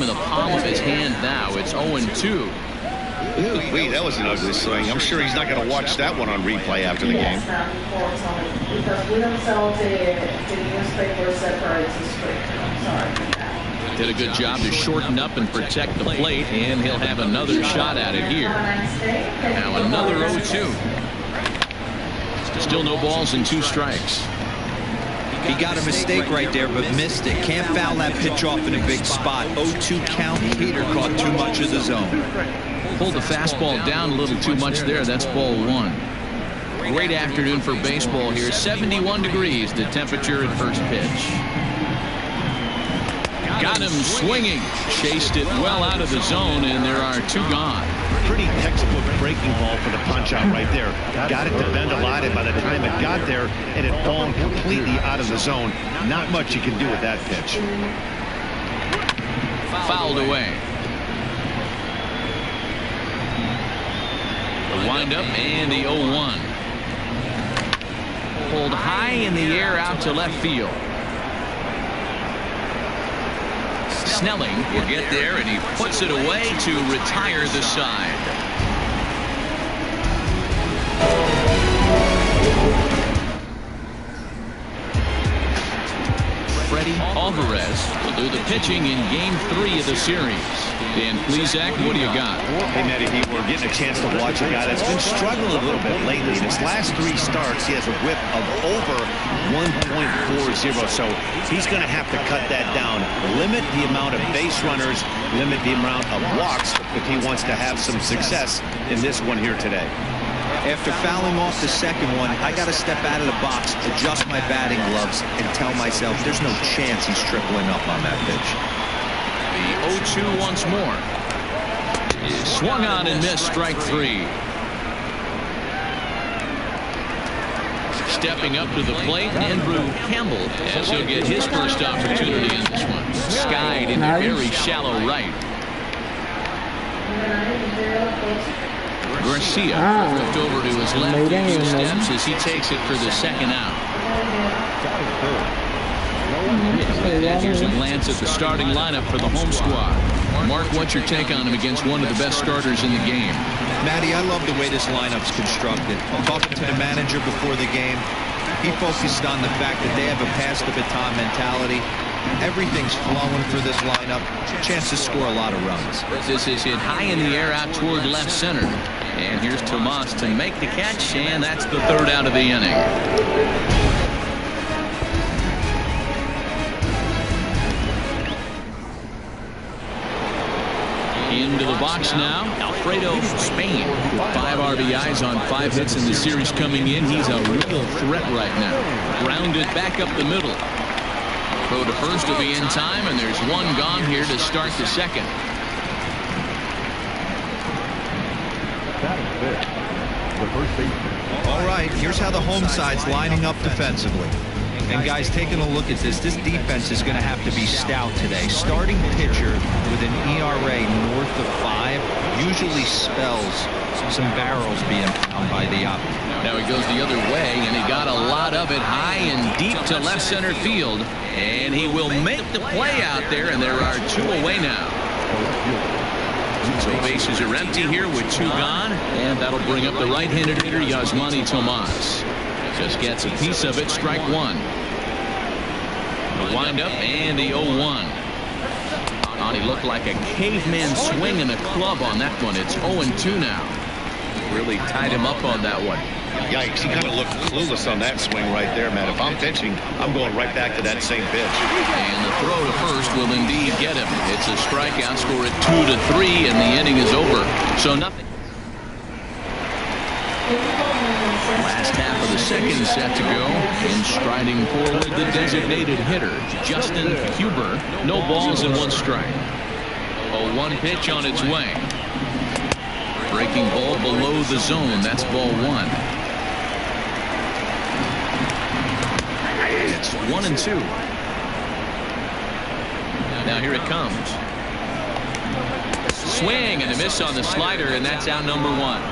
in the palm of his hand now. It's 0-2. Ooh, that was an ugly swing. I'm sure he's not going to watch that one on replay after the game. Because we don't sell the newspaper separate the script. Sorry. Did a good job to shorten up and protect the plate, and he'll have another shot at it here. Now another 0-2. Still no balls and 2 strikes. He got a mistake right there, but missed it. Can't foul that pitch off in a big spot. 0-2 count. Peter caught too much of the zone. Pulled the fastball down a little too much there. That's ball 1. Great afternoon for baseball here. 71 degrees the temperature at first pitch. Got him swinging. Chased it well out of the zone, and there are 2 gone. Pretty textbook breaking ball for the punch out right there. Got it to bend a lot, and by the time it got there, it had fallen completely out of the zone. Not much you can do with that pitch. Fouled away. The windup and the 0-1. Pulled high in the air out to left field. Snelling will get there, and he puts it away to retire the side. Freddie Alvarez will do the pitching in Game 3 of the series. Dan Plesac, what do you got? Hey, Matty, we're getting a chance to watch a guy that's been struggling a little bit lately. In his last 3 starts, he has a whip of over 1.40, so he's going to have to cut that down. Limit the amount of base runners, limit the amount of walks if he wants to have some success in this one here today. After fouling off the second one, I got to step out of the box, adjust my batting gloves, and tell myself there's no chance he's tripling up on that pitch. The 0-2 once more. Swung on and missed, strike 3. Stepping up to the plate, Andrew Campbell, as he'll get his first opportunity in this one. Skied in the very shallow right. Garcia flipped over to his left a few steps as he takes it for the second out. Here's a glance at the starting lineup for the home squad. Mark, what's your take on him against one of the best starters in the game? Matty, I love the way this lineup's constructed. Talking to the manager before the game, he focused on the fact that they have a pass-the-baton mentality. Everything's flowing for this lineup. Chance to score a lot of runs. This is hit high in the air out toward left center. And here's Tomas to make the catch, and that's the 3rd out of the inning. Into the box now, Alfredo Spain with 5 RBIs on 5 hits in the series coming in. He's a real threat right now. Grounded back up the middle. Throw to first will be in time, and there's 1 gone here to start the second. All right, here's how the home side's lining up defensively. And guys, taking a look at this defense is going to have to be stout today. Starting pitcher with an ERA north of 5 usually spells some barrels being found by the opponent. Now he goes the other way, and he got a lot of it high and deep to left center field. And he will make the play out there, and there are 2 away now. So bases are empty here with 2 gone, and that'll bring up the right-handed hitter Yasmani Tomas. Just gets a piece of it, strike 1. The windup and the 0-1. He looked like a caveman swinging a club on that one. It's 0-2 now. Really tied him up on that one. Yikes, he kind of looked clueless on that swing right there, Matt. If I'm pitching, I'm going right back to that same pitch. And the throw to first will indeed get him. It's a strikeout, score at 2-3, and the inning is over. So nothing. Last half of the second set to go, and striding forward the designated hitter, Justin Huber. No balls and 1 strike. A 1 pitch on its way. Breaking ball below the zone. That's ball 1. It's 1-2. Now here it comes. Swing and a miss on the slider, and that's out number 1.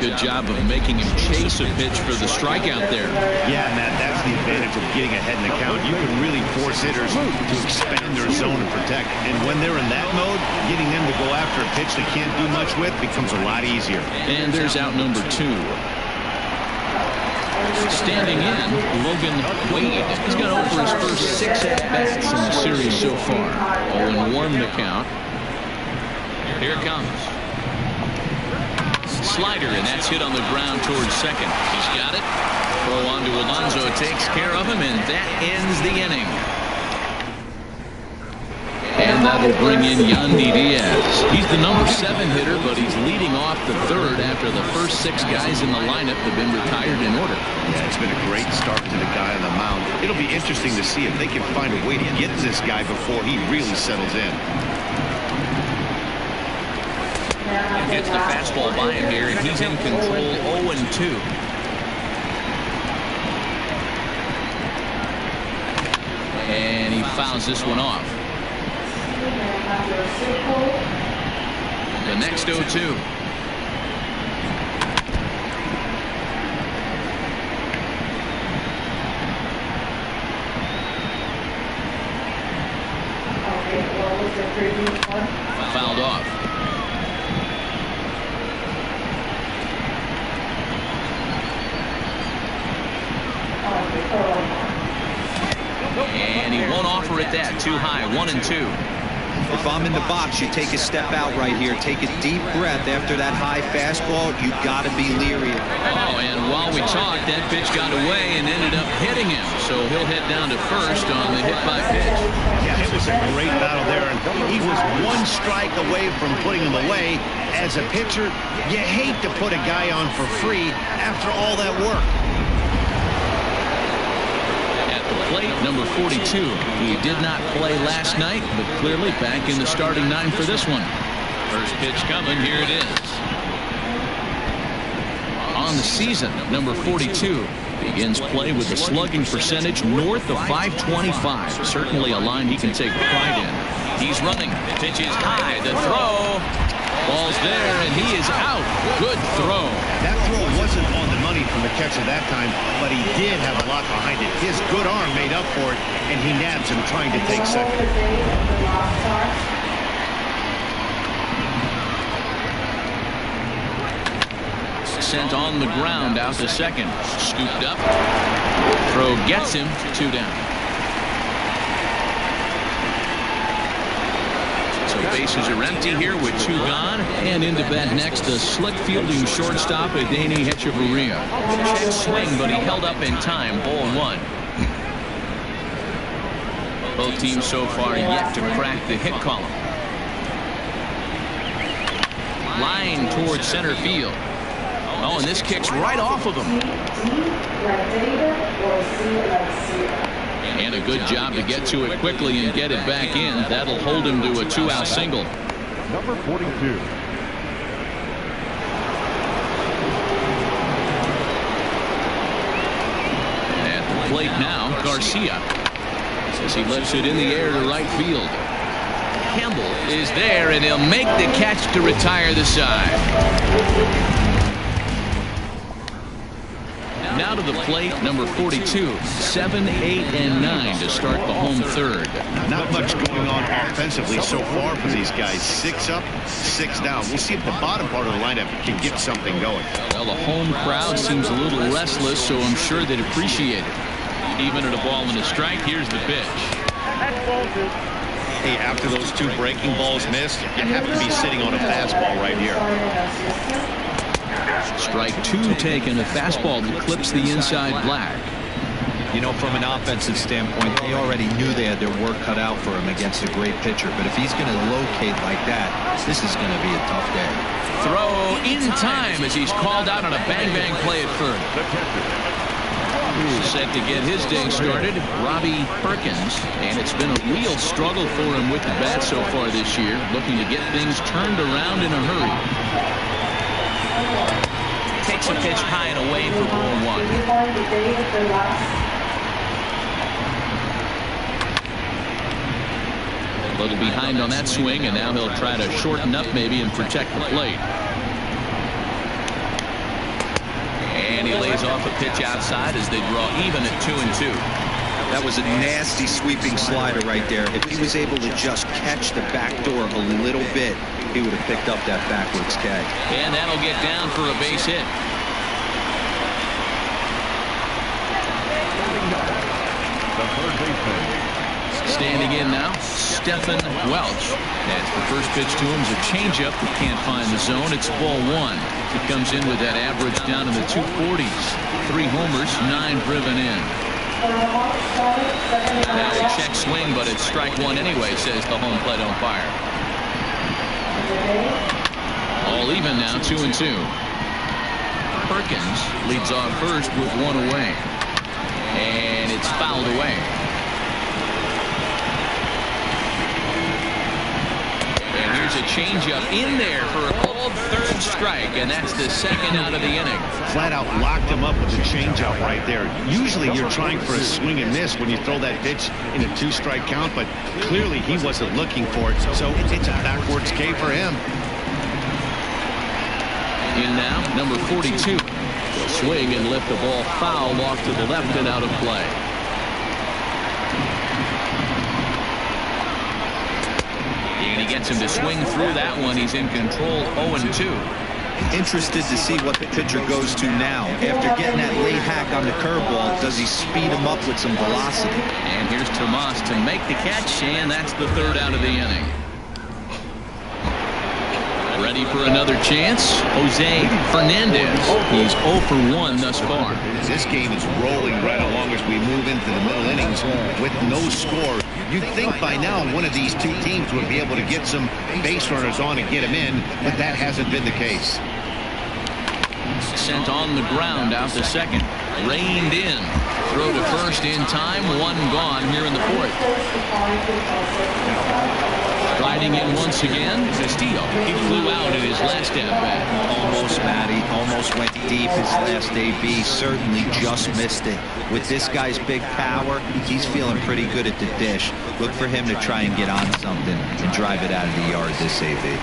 Good job of making him chase a pitch for the strikeout there. Yeah, Matt, that's the advantage of getting ahead in the count. You can really force hitters to expand their zone and protect. And when they're in that mode, getting them to go after a pitch they can't do much with becomes a lot easier. And there's out number 2. Standing in, Logan Wade. He's got over his first 6 at-bats in the series so far. 0-1 the count. Here it comes. Slider, and that's hit on the ground towards second. He's got it. Throw on to Alonso, takes care of him, and that ends the inning. And that'll bring in Yandy Diaz. He's the number 7 hitter, but he's leading off the third after the first 6 guys in the lineup have been retired in order. Yeah, it's been a great start to the guy on the mound. It'll be interesting to see if they can find a way to get this guy before he really settles in. Gets the fastball by him here, and he's in control. 0-2. And he fouls this one off. The next 0-2. Fouled off. And he won't offer it that. Too high. 1-2. If I'm in the box, you take a step out right here. Take a deep breath after that high fastball. You got to be leery. Oh, and while we talked, that pitch got away and ended up hitting him. So he'll head down to first on the hit by pitch. Yeah, it was a great battle there, and he was 1 strike away from putting him away. As a pitcher, you hate to put a guy on for free after all that work. Plate number 42. He did not play last night, but clearly back in the starting 9 for this one. First pitch coming. Here it is. On the season, number 42 begins play with a slugging percentage north of .525. Certainly a line he can take pride in. He's running. Pitch is high. The throw. Ball's there, and he is out. Good throw. That throw wasn't on the money from the catcher that time, but he did have a lot behind it. His good arm made up for it, and he nabs him trying to take second. Sent on the ground out to second. Scooped up. Throw gets him. 2 down. So bases are empty here with 2 gone. And into bat next, the slick fielding shortstop, Adeiny Hechavarria. Check swing, but he held up in time. 0-1. Both teams so far yet to crack the hit column. Line towards center field. Oh, and this kicks right off of him. And a good job to get to it quickly and get it back in. That'll hold him to a 2-out single. Number 42. At the plate now, Garcia. As he lifts it in the air to right field. Campbell is there, and he'll make the catch to retire the side. Now to the plate, number 42. 7, 8, and 9 to start the home third. Not much going on offensively so far for these guys. 6 up, 6 down. We'll see if the bottom part of the lineup can get something going. Well, the home crowd seems a little restless, so I'm sure they'd appreciate it. Even at a ball and a strike, here's the pitch. Hey, after those 2 breaking balls missed, you have to be sitting on a fastball right here. Strike 2 taken, a fastball that clips the inside black. You know, from an offensive standpoint, they already knew they had their work cut out for him against a great pitcher. But if he's going to locate like that, this is going to be a tough day. Throw in time as he's called out on a bang-bang play at first. Set to get his day started, Robbie Perkins, and it's been a real struggle for him with the bat so far this year, looking to get things turned around in a hurry. Takes a pitch high and away for 0-1. A little behind on that swing, and now he'll try to shorten up maybe and protect the plate. And he lays off a pitch outside as they draw even at 2-2. That was a nasty sweeping slider right there. If he was able to just catch the back door a little bit, he would have picked up that backwards catch. And that'll get down for a base hit. Standing in now, Stephen Welch. As the first pitch to him is a changeup that can't find the zone. It's ball one. He comes in with that average down in the 240s. 3 homers, 9 driven in. Now a check swing, but it's strike one anyway, says the home plate umpire. All even now, 2-2. Perkins leads off first with 1 away. And it's fouled away. And here's a changeup in there for a called third strike, and that's the second out of the inning. Flat out locked him up with the changeup right there. Usually you're trying for a swing and miss when you throw that pitch in a 2-strike count, but clearly he wasn't looking for it, so it's a backwards K for him. In now, number 42. He'll swing and lift the ball foul off to the left and out of play. And he gets him to swing through that one. He's in control, 0-2. Interested to see what the pitcher goes to now. After getting that late hack on the curveball, does he speed him up with some velocity? And here's Tomas to make the catch, and that's the third out of the inning. Ready for another chance, Jose Fernandez. He's 0 for 1 thus far. This game is rolling right along as we move into the middle innings with no score. You'd think by now one of these two teams would be able to get some base runners on and get them in, but that hasn't been the case. Sent on the ground out to second. Reined in. Throw to first in time. 1 gone here in the 4th. Riding in once again, Castillo. He flew out in his last at-bat. Almost, Matty. Almost went deep his last AB. Certainly just missed it. With this guy's big power, he's feeling pretty good at the dish. Look for him to try and get on something and drive it out of the yard this AB.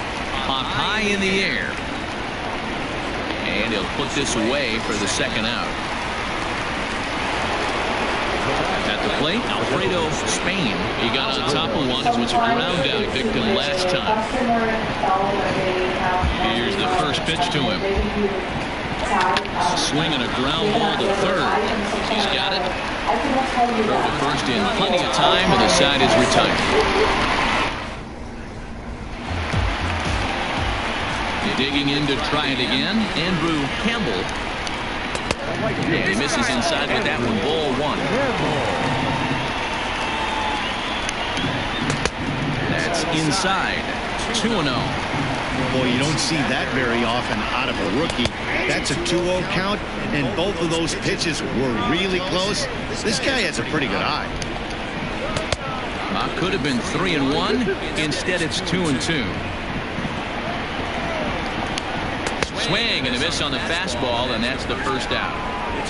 Popped high in the air. And he'll put this away for the second out. At the plate, Alfredo Spain. He got on top of one. It was a ground out victim last time. Here's the first pitch to him. Swinging a ground ball to third. He's got it. Throw to first in plenty of time, and the side is retired. Digging in to try it again, Andrew Campbell. And he misses inside with that one. Ball 1. That's inside. 2-0. Boy, you don't see that very often out of a rookie. That's a 2-0 count, and both of those pitches were really close. This guy has a pretty good eye. Could have been 3-1. Instead, it's 2-2. Swing and a miss on the fastball, and that's the first out.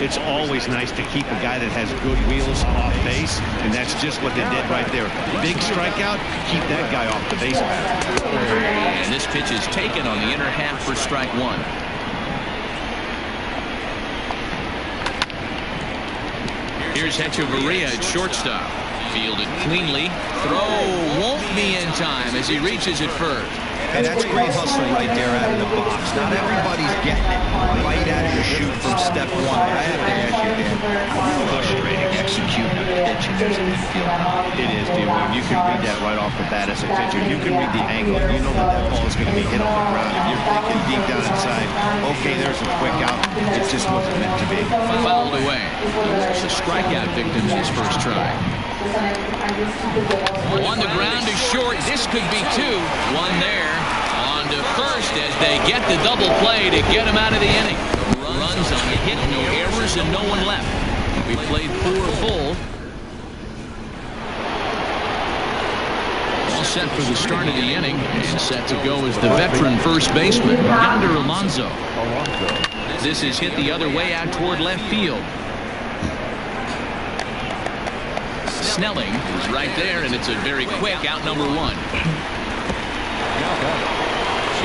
It's always nice to keep a guy that has good wheels off base, and that's just what they did right there. Big strikeout, keep that guy off the base path. And this pitch is taken on the inner half for strike 1. Here's Hechavarria at shortstop. Fielded cleanly. Throw won't be in time as he reaches it first. And that's great hustle right there out of the box. Not everybody's getting it right out of the chute from step 1. But I have to ask you, Dan, frustrating executing a pitch in this infield. It is, dude. You can read that right off the bat as a pitcher. You can read the angle. You know that that ball is going to be hit on the ground. If you're thinking deep down inside, okay, there's a quick out. It just wasn't meant to be. Fouled away. It's a strikeout victim his first try. On the ground to short. This could be 2. 1 there. On to first as they get the double play to get him out of the inning. Runs on a hit, no errors, and no one left. We played 4 full. All set for the start of the inning. And set to go is the veteran first baseman, Yonder Alonso. This is hit the other way out toward left field. Snelling is right there, and it's a very quick out number 1.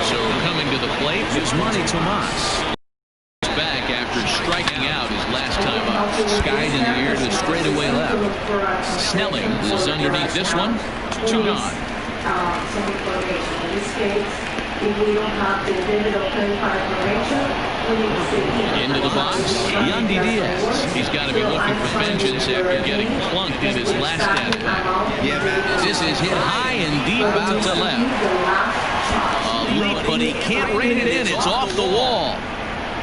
So coming to the plate is Manny Tomas. Back after striking straightaway left. Snelling is underneath this one. 2 gone. Some information. In this case, if we don't have the digital play-by information, we need to see into the box. Yandy Diaz. He's got to be looking for vengeance after getting plunked in his last at-bat. Yeah, Matt. This is hit high and deep out to left. A leap, but he can't rein it in. It's off the wall.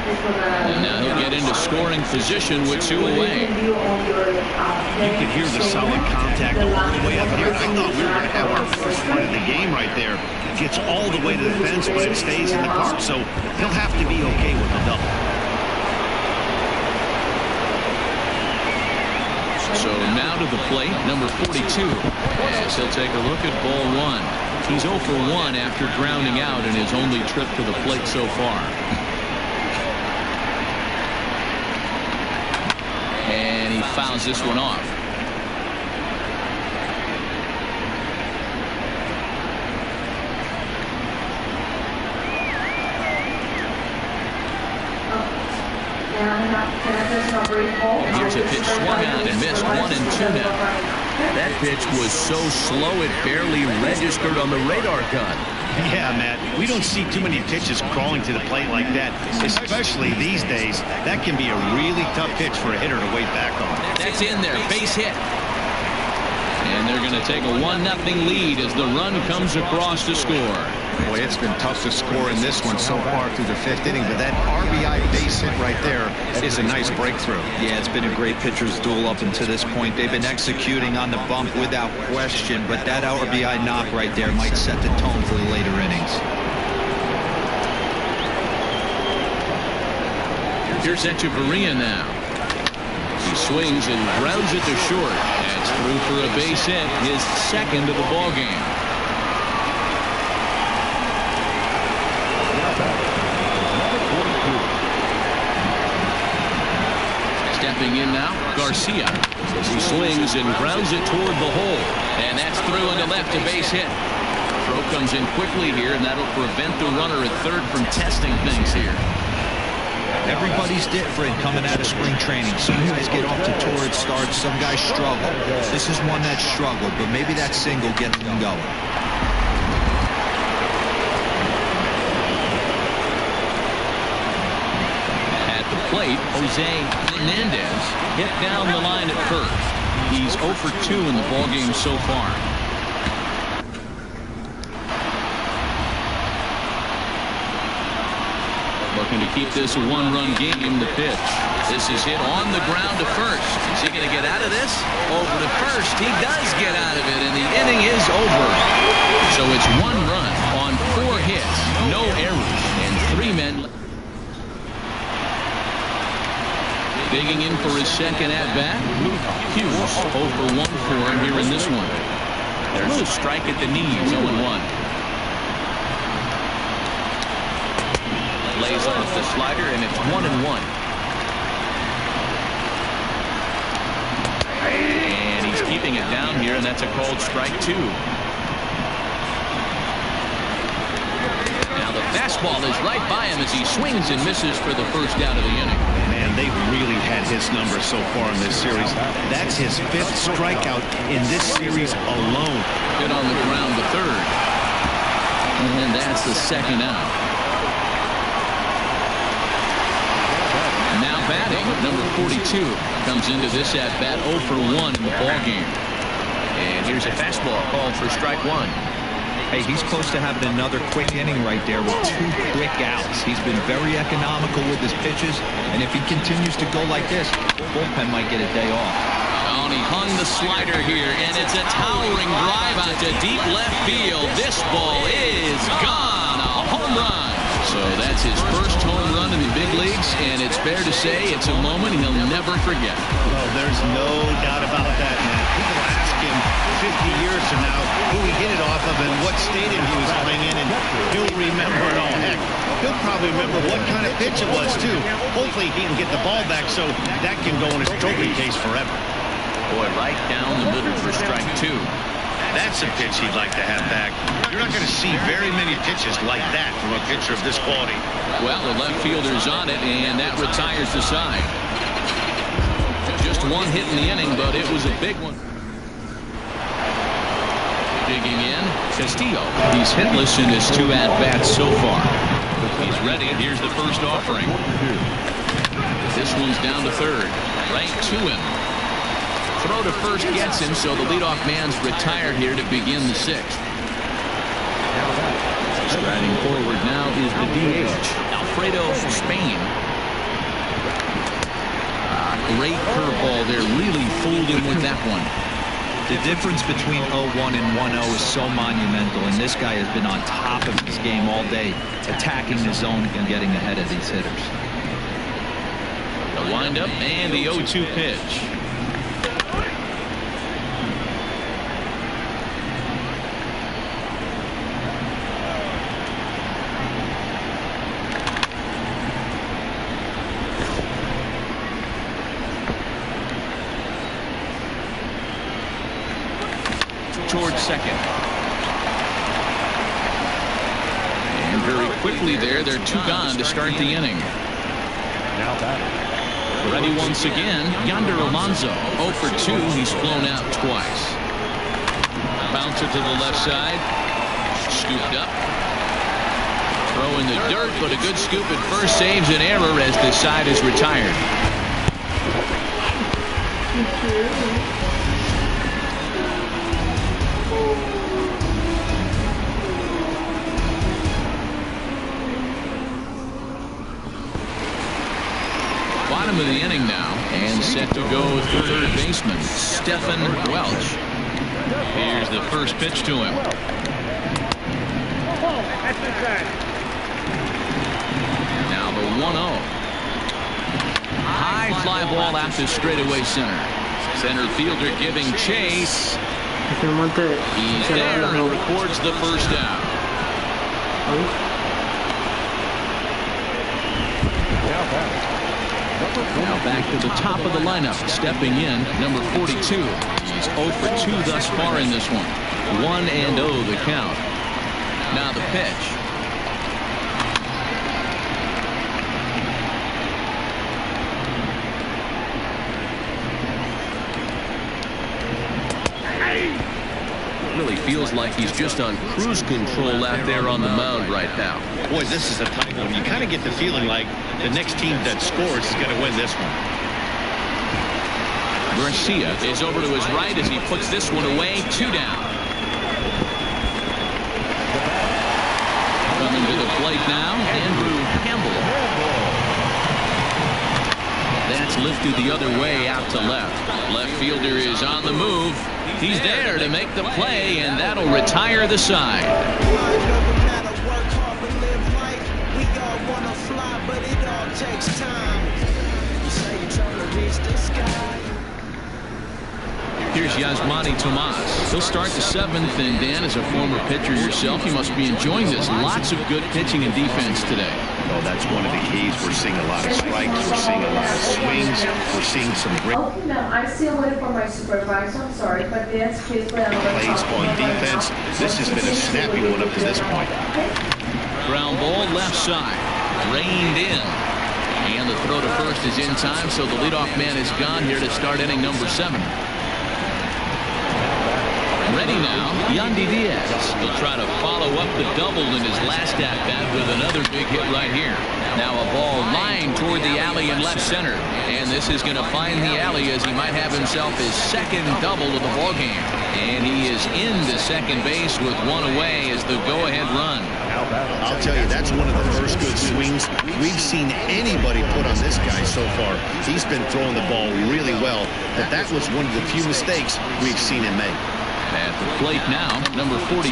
And now he'll get into scoring position with 2 away. You could hear the solid contact all the way up here. I thought we were going to have our first run of the game right there. Gets all the way to the fence, but it stays in the park, so he'll have to be okay with the double. So now to the plate, number 42, as he'll take a look at ball 1. He's 0 for 1 after grounding out in his only trip to the plate so far. And he fouls this one off. Here's a pitch swung on and missed. 1 and 2 now. That pitch was so slow it barely registered on the radar gun. Yeah, Matt, we don't see too many pitches crawling to the plate like that, especially these days. That can be a really tough pitch for a hitter to wait back on. That's in there, base hit. And they're going to take a 1-0 lead as the run comes across to score. Boy, it's been tough to score in this one so far through the 5th inning, but that RBI base hit right there is a nice breakthrough. Yeah, it's been a great pitcher's duel up until this point. They've been executing on the bump without question, but that RBI knock right there might set the tone for the later innings. Here's Echeverria now. He swings and grounds it to short. That's through for a base hit, his 2nd of the ball game. Stepping in now, Garcia. He swings and grounds it toward the hole. And that's through into left, a base hit. Throw comes in quickly here, and that'll prevent the runner at third from testing things here. Everybody's different coming out of spring training. Some guys get off to torrid starts. Some guys struggle. This is one that struggled, but maybe that single gets them going. At the plate, Jose Hernandez hit down the line at first. He's 0 for 2 in the ballgame so far. Looking to keep this a 1-run game. The pitch. This is hit on the ground to first. Is he going to get out of this? Over to first. He does get out of it, and the inning is over. So it's 1 run on 4 hits, no errors, and 3 men. Digging in for his 2nd at-bat. Hughes 0 for 1 for him here in this one. There's a strike at the knees, 0-1. Lays off the slider, and it's 1-1. And he's keeping it down here, and that's a called strike 2. Now the fastball is right by him as he swings and misses for the first out of the inning. Man, they've really had his number so far in this series. That's his 5th strikeout in this series alone. Hit on the ground to third. And that's the 2nd out. Now batting, number 42 comes into this at-bat 0 for 1 in the ballgame. And here's a fastball called for strike 1. Hey, he's close to having another quick inning right there with 2 quick outs. He's been very economical with his pitches, and if he continues to go like this, the bullpen might get a day off. Oh, and he hung the slider here, and it's a towering drive out to deep left field. This ball is gone. A home run. So that's his first home run in the big leagues, and it's fair to say it's a moment he'll never forget. Well, there's no doubt about that, man. People ask him 50 years from now who he hit it off of and what stadium he was playing in, and he'll remember it all. Heck, he'll probably remember what kind of pitch it was, too. Hopefully he can get the ball back so that can go in his trophy case forever. Boy, right down the middle for strike 2. That's a pitch he'd like to have back. You're not going to see very many pitches like that from a pitcher of this quality. Well, the left fielder's on it, and that retires the side. Just just one hit in the inning, but it was a big one. Digging in, Castillo. He's hitless in his 2 at-bats so far. He's ready. Here's the first offering. This one's down to third. Right to him. Throw to first gets him, so the leadoff man's retired here to begin the 6th. Striding forward now is the DH, Alfredo Spain. Great curveball there. Really fooled him with that one. The difference between 0-1 and 1-0 is so monumental, and this guy has been on top of his game all day, attacking the zone and getting ahead of these hitters. The windup and the 0-2 pitch. Towards second. And very quickly there, they're 2 gone to start the inning. Now batting. Ready once again, Yonder Alonso. 0 for 2. He's flown out twice. Bouncer to the left side. Scooped up. Throw in the dirt, but a good scoop at first saves an error as the side is retired. Bottom of the inning now, and set to go third baseman Stephen Welch. Here's the first pitch to him. Now the 1-0. High fly ball out to straightaway center. Center fielder giving chase. He's there and records the first down. Now back to the top of the lineup, stepping in, number 42. He's 0 for 2 thus far in this one. 1-0 the count. Now the pitch. Really feels like he's just on cruise control out there on the mound right now. Boy, this is a tight one. You kind of get the feeling like the next team that scores is going to win this one. Garcia is over to his right as he puts this one away. 2 down. Coming to the plate now, Andrew Campbell. That's lifted the other way out to left. Left fielder is on the move. He's there to make the play, and that'll retire the side. Here's Yasmani Tomas. He'll start the 7th, and Dan, as a former pitcher yourself, you must be enjoying this. Lots of good pitching and defense today. Oh, that's one of the keys. We're seeing a lot of strikes. We're seeing a lot of swings. We're seeing some great Okay, now I still waiting for my supervisor. I'm sorry, but that's please play on plays on defense. This has been a snappy one up to this point. Ground ball left side. Reined in. And the throw to first is in time, so the leadoff man is gone here to start inning number 7. Ready now, Yandy Diaz. He'll try to follow up the double in his last at-bat with another big hit right here. Now a ball lined toward the alley in left center. And this is going to find the alley as he might have himself his 2nd double of the ballgame. And he is into second base with 1 away as the go-ahead run. I'll tell you, that's one of the first good swings we've seen anybody put on this guy so far. He's been throwing the ball really well, but that was one of the few mistakes we've seen him make. At the plate now, number 42,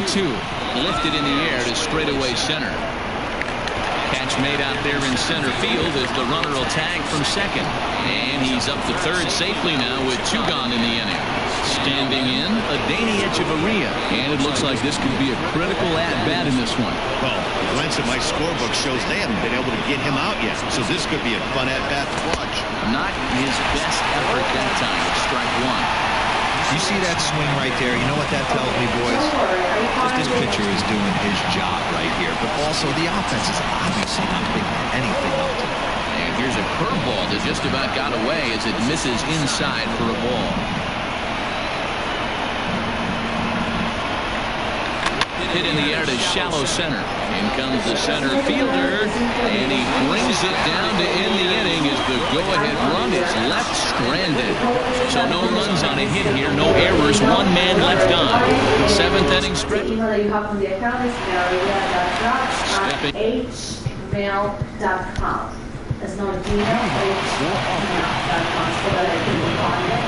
lifted in the air to straightaway center. Catch made out there in center field as the runner will tag from second. And he's up to third safely now with 2 gone in the inning. Standing in, Adeiny Echeverria. And it looks like this could be a critical at-bat in this one. Well, the glance at my scorebook shows they haven't been able to get him out yet. So this could be a fun at-bat to watch. Not his best effort that time. Strike 1. You see that swing right there? You know what that tells me, boys? This pitcher is doing his job right here, but also the offense is obviously not picking anything up to him. And Here's a curveball that just about got away as it misses inside for a ball. Hit in the air to shallow center. In comes the center fielder, and he brings it down to end the inning as the go-ahead run is left stranded. So no runs on a hit here, no errors, one man left on. Seventh inning stretch. The email that you have from the account is maria.drach@hmail.com. There's no Gmail, hmail.com, so that I can find it.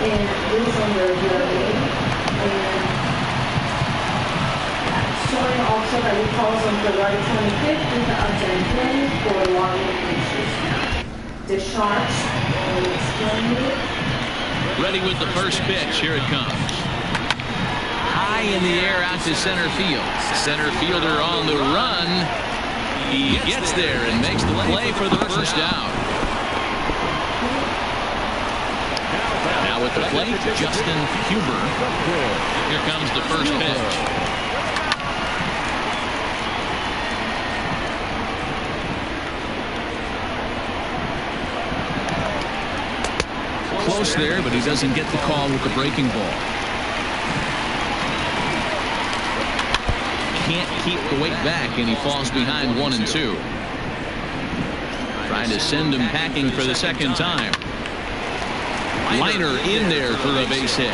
And this is under your name. And showing also that you calls on February 25th, 2020 for login issues. The Sharks will explain it. Ready with the first pitch. Here it comes. High in the air out to center field. Center fielder on the run. He gets there and makes the play for the first out. Now with the plate, Justin Huber. Here comes the first pitch. Close there, but he doesn't get the call with the breaking ball. Can't keep the weight back, and he falls behind 1-2. Trying to send him packing for the second time. Liner in there for a base hit.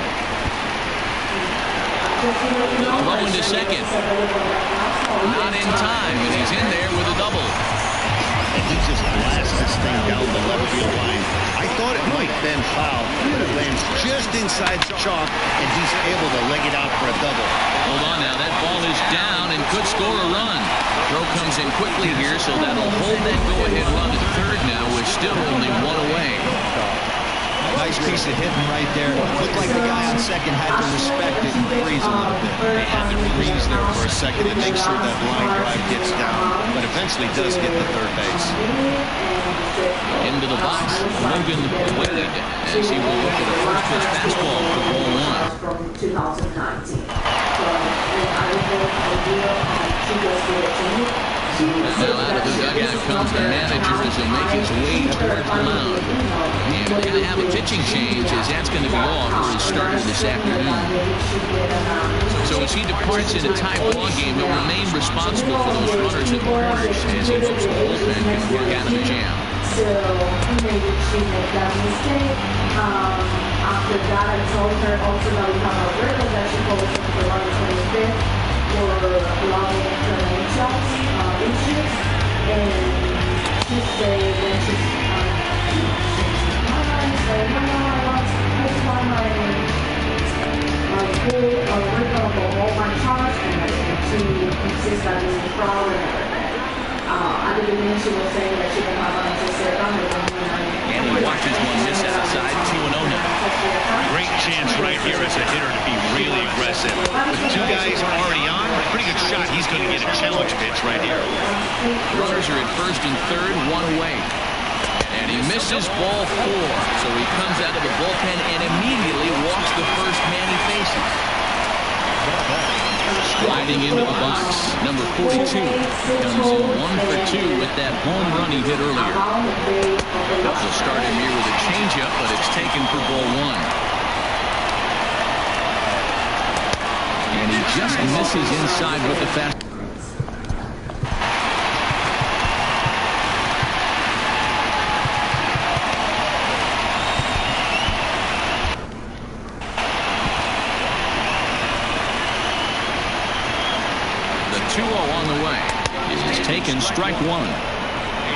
Throw into second. Not in time, and he's in there with a double. And he just blasts this thing down the left field line. I thought it might bend foul, but it lands just inside the chalk, and he's able to leg it out for a double. Hold on now, that ball is down and could score a run. Throw comes in quickly here, so that'll hold that go-ahead run at third now with still only one away. Nice piece of hitting right there. Looked like the guy on second had to respect it and freeze a little bit. They had to freeze there for a second to make sure that line drive gets down, but eventually does get to third base. Into the box, Logan Wade, as he will look at a first pitch fastball for ball one. From 2019. Now out of the dugout comes the manager as he makes his way towards the mound. And we're going to have a pitching change as that's going to be off for his start this afternoon. So as he departs in a tie ball game, he'll remain responsible for those runners in the corners as he hopes the bullpen can work out of the jam. So he made that mistake. After that, I told her also that we have a ribbon that she goes on February 25th for logging explanations, issues, and she said that she's my charge, and she insists that it's a problem and everything. At the beginning, she was saying that she didn't have an answer. And he watches one miss outside, 2-0 now. Great chance right here as a hitter to be really aggressive. With two guys already on, pretty good shot. He's going to get a challenge pitch right here. Runners are at first and third, one away. And he misses ball 4. So he comes out of the bullpen and immediately walks the first man he faces. Sliding into the box, number 42 comes in 1 for 2 with that home run he hit earlier. He'll start him here with a changeup, but it's taken for ball 1. And he just misses inside with the fast. The 2-0 on the way. This is taken, strike 1.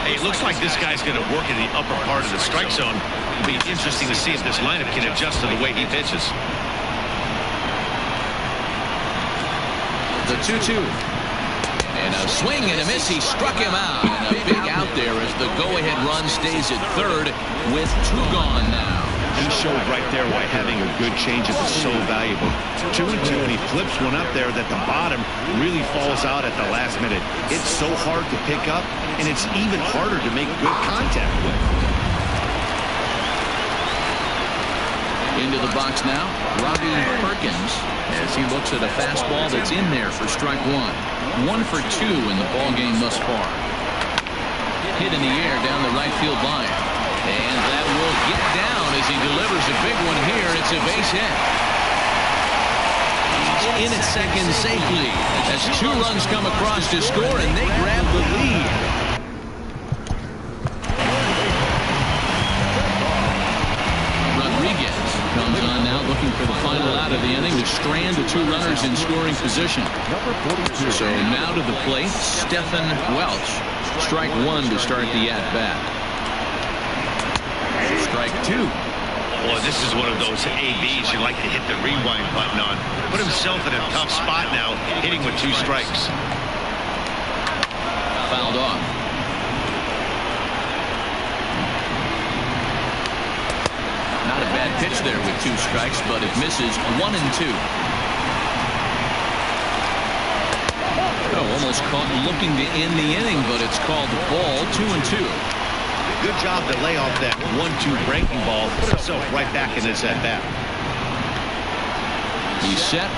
Hey, it looks like this guy's going to work in the upper part of the strike zone. It'll be interesting to see if this lineup can adjust to the way he pitches. The 2-2. And a swing and a miss. He struck him out. And a big out there as the go-ahead run stays at third with 2 gone now. He showed right there why having a good changeup is so valuable. 2-2, and he flips one up there that the bottom really falls out at the last minute. It's so hard to pick up, and it's even harder to make good contact with. Into the box now, Robbie Perkins, as he looks at a fastball that's in there for strike 1. 1 for 2 in the ball game thus far. hit in the air down the right field line. And that will get down as he delivers a big one here. It's a base hit. He's in at second safely as 2 runs come across to score, and they grab the lead. Rodriguez comes on now, looking for the final out of the inning to strand the 2 runners in scoring position. So now to the plate, Stephen Welch. Strike 1 to start the at-bat. Strike 2. Boy, this is one of those ABs you like to hit the rewind button on. Put himself in a tough spot now, hitting with 2 strikes. Fouled off. Not a bad pitch there with 2 strikes, but it misses 1 and 2. Oh, almost caught looking to end the inning, but it's called the ball. 2 and 2. Good job to lay off that 1-2 breaking ball. Put himself right back in this at-bat. He set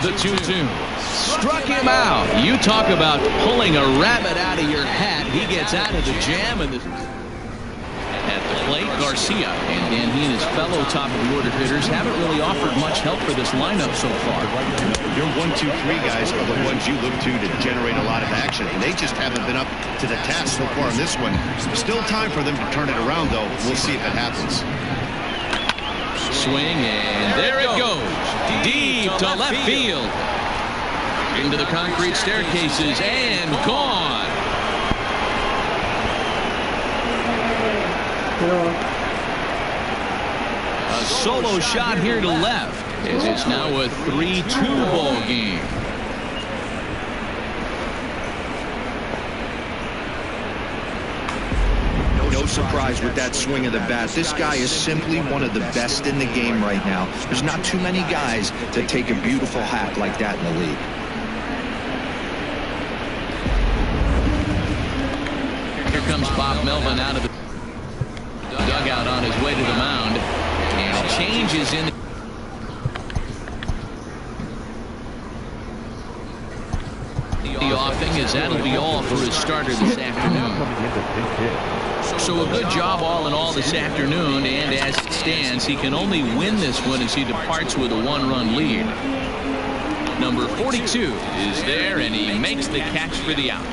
the 2-2. Struck him out. You talk about pulling a rabbit out of your hat. He gets out of the jam. And at the plate, Garcia. And he and his fellow top-of-the-order hitters haven't really offered much help for this lineup so far. Your 1-2-3 guys are the ones you look to generate a lot of action, and they just haven't been up to the task so far in this one. Still time for them to turn it around, though. We'll see if it happens. Swing, and there it goes. Deep to left field. Into the concrete staircases, and gone. A solo shot here to left. It's now a 3-2 ball game. No surprise with that swing of the bat. This guy is simply one of the best in the game right now. There's not too many guys that take a beautiful hack like that in the league. Here comes Bob Melvin out of the dugout on his way to the mound. And changes in the offing, as that'll be all for his starter this afternoon. So a good job all in all this afternoon, and as it stands, he can only win this one as he departs with a 1-run lead. Number 42 is there, and he makes the catch for the out.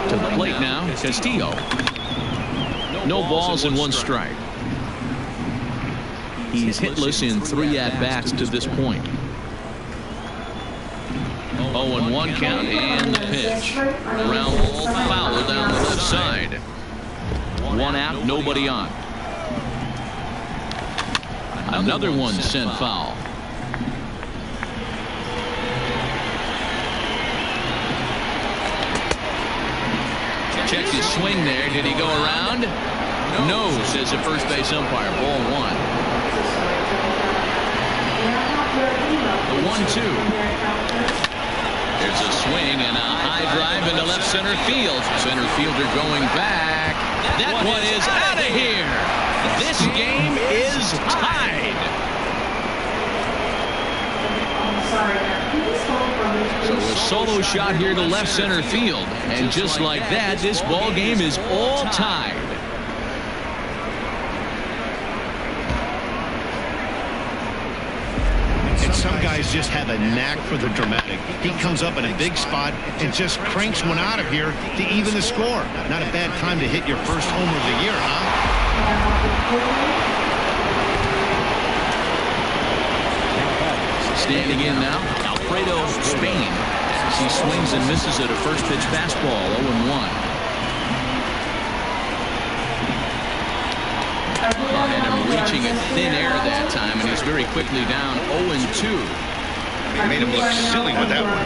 To the plate now, Castillo. No balls and 1 strike. He's hitless in 3 at-bats to this point. 0-1 count, and the pitch. Ground ball foul down the left side. 1 out, nobody on. Another one sent foul. Checks his swing there. Did he go around? No, says the first base umpire. Ball 1. The 1-2. There's a swing and a high drive into left center field. Center fielder going back. That one is out of here. This game is tied. So a solo shot here to left center field. And just like that, this ball game is all tied. And some guys just have a knack for the dramatic. He comes up in a big spot and just cranks one out of here to even the score. Not a bad time to hit your first homer of the year, huh? Standing in now, Alfredo Spain. As he swings and misses at a first pitch fastball, 0-1. And I'm reaching at thin air that time, and he's very quickly down 0-2. He made him look silly with that one.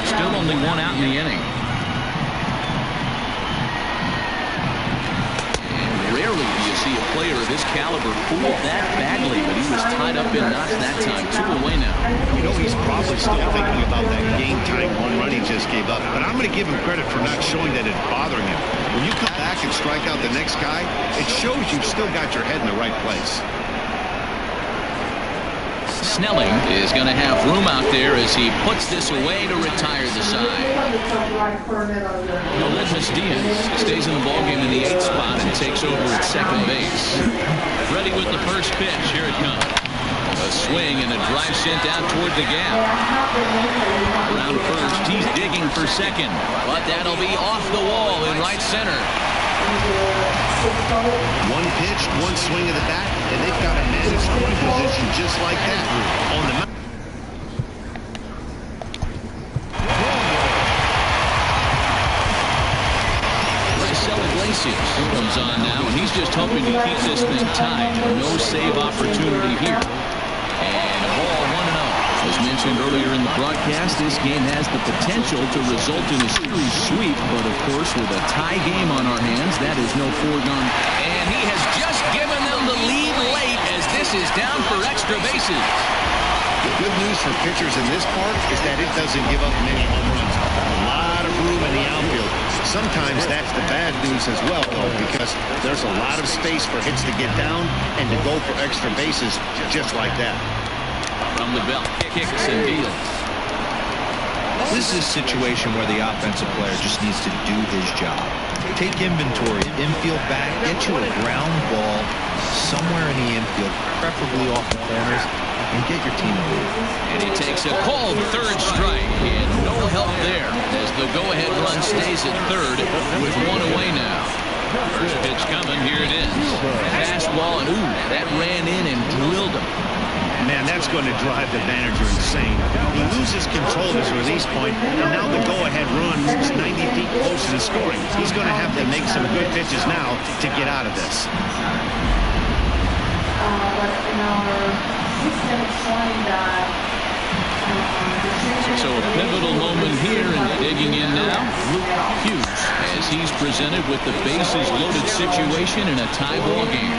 Still only 1 out in the inning. And rarely do you see a player of his caliber fooled that badly, but he was tied up in knots that time. 2 away now. You know, he's probably still thinking about that game-tying 1 run he just gave up. But I'm going to give him credit for not showing that it's bothering him. When you come back and strike out the next guy, it shows you've still got your head in the right place. Snelling is going to have room out there as he puts this away to retire the side. Olympus Diaz stays in the ballgame in the 8th spot and takes over at second base. Ready with the first pitch. Here it comes. A swing and a drive sent out toward the gap. Around first, he's digging for second, but that'll be off the wall in right center. One pitch, one swing of the bat, and they've got a man in scoring position just like that on the mound. Comes on now, and he's just hoping to keep this thing tied. No save opportunity here. And a ball 1-0. As mentioned earlier in the broadcast, this game has the potential to result in a series sweep, but of course with a tie game on our hands, that is no foregone. And he has just given them the lead late as this is down for extra bases. The good news for pitchers in this part is that it doesn't give up many home runs. A lot of room in the outfield. Sometimes that's the bad news as well, though, because there's a lot of space for hits to get down and to go for extra bases just like that. From the belt, kicks and deals. This is a situation where the offensive player just needs to do his job. Take inventory, infield back, get you a ground ball somewhere in the infield, preferably off the corners, and get your team a lead. And he takes a cold third strike, and no help there as the go-ahead run stays at third with one away now. First pitch coming, here it is. Fastball, and ooh, that ran in and drilled him. Man, that's going to drive the manager insane. He loses control of his release point, and now the go-ahead run moves 90 feet closer to scoring. He's going to have to make some good pitches now to get out of this. So a pivotal moment here, and digging in now, Luke Hughes, as he's presented with the bases loaded situation in a tie ball game.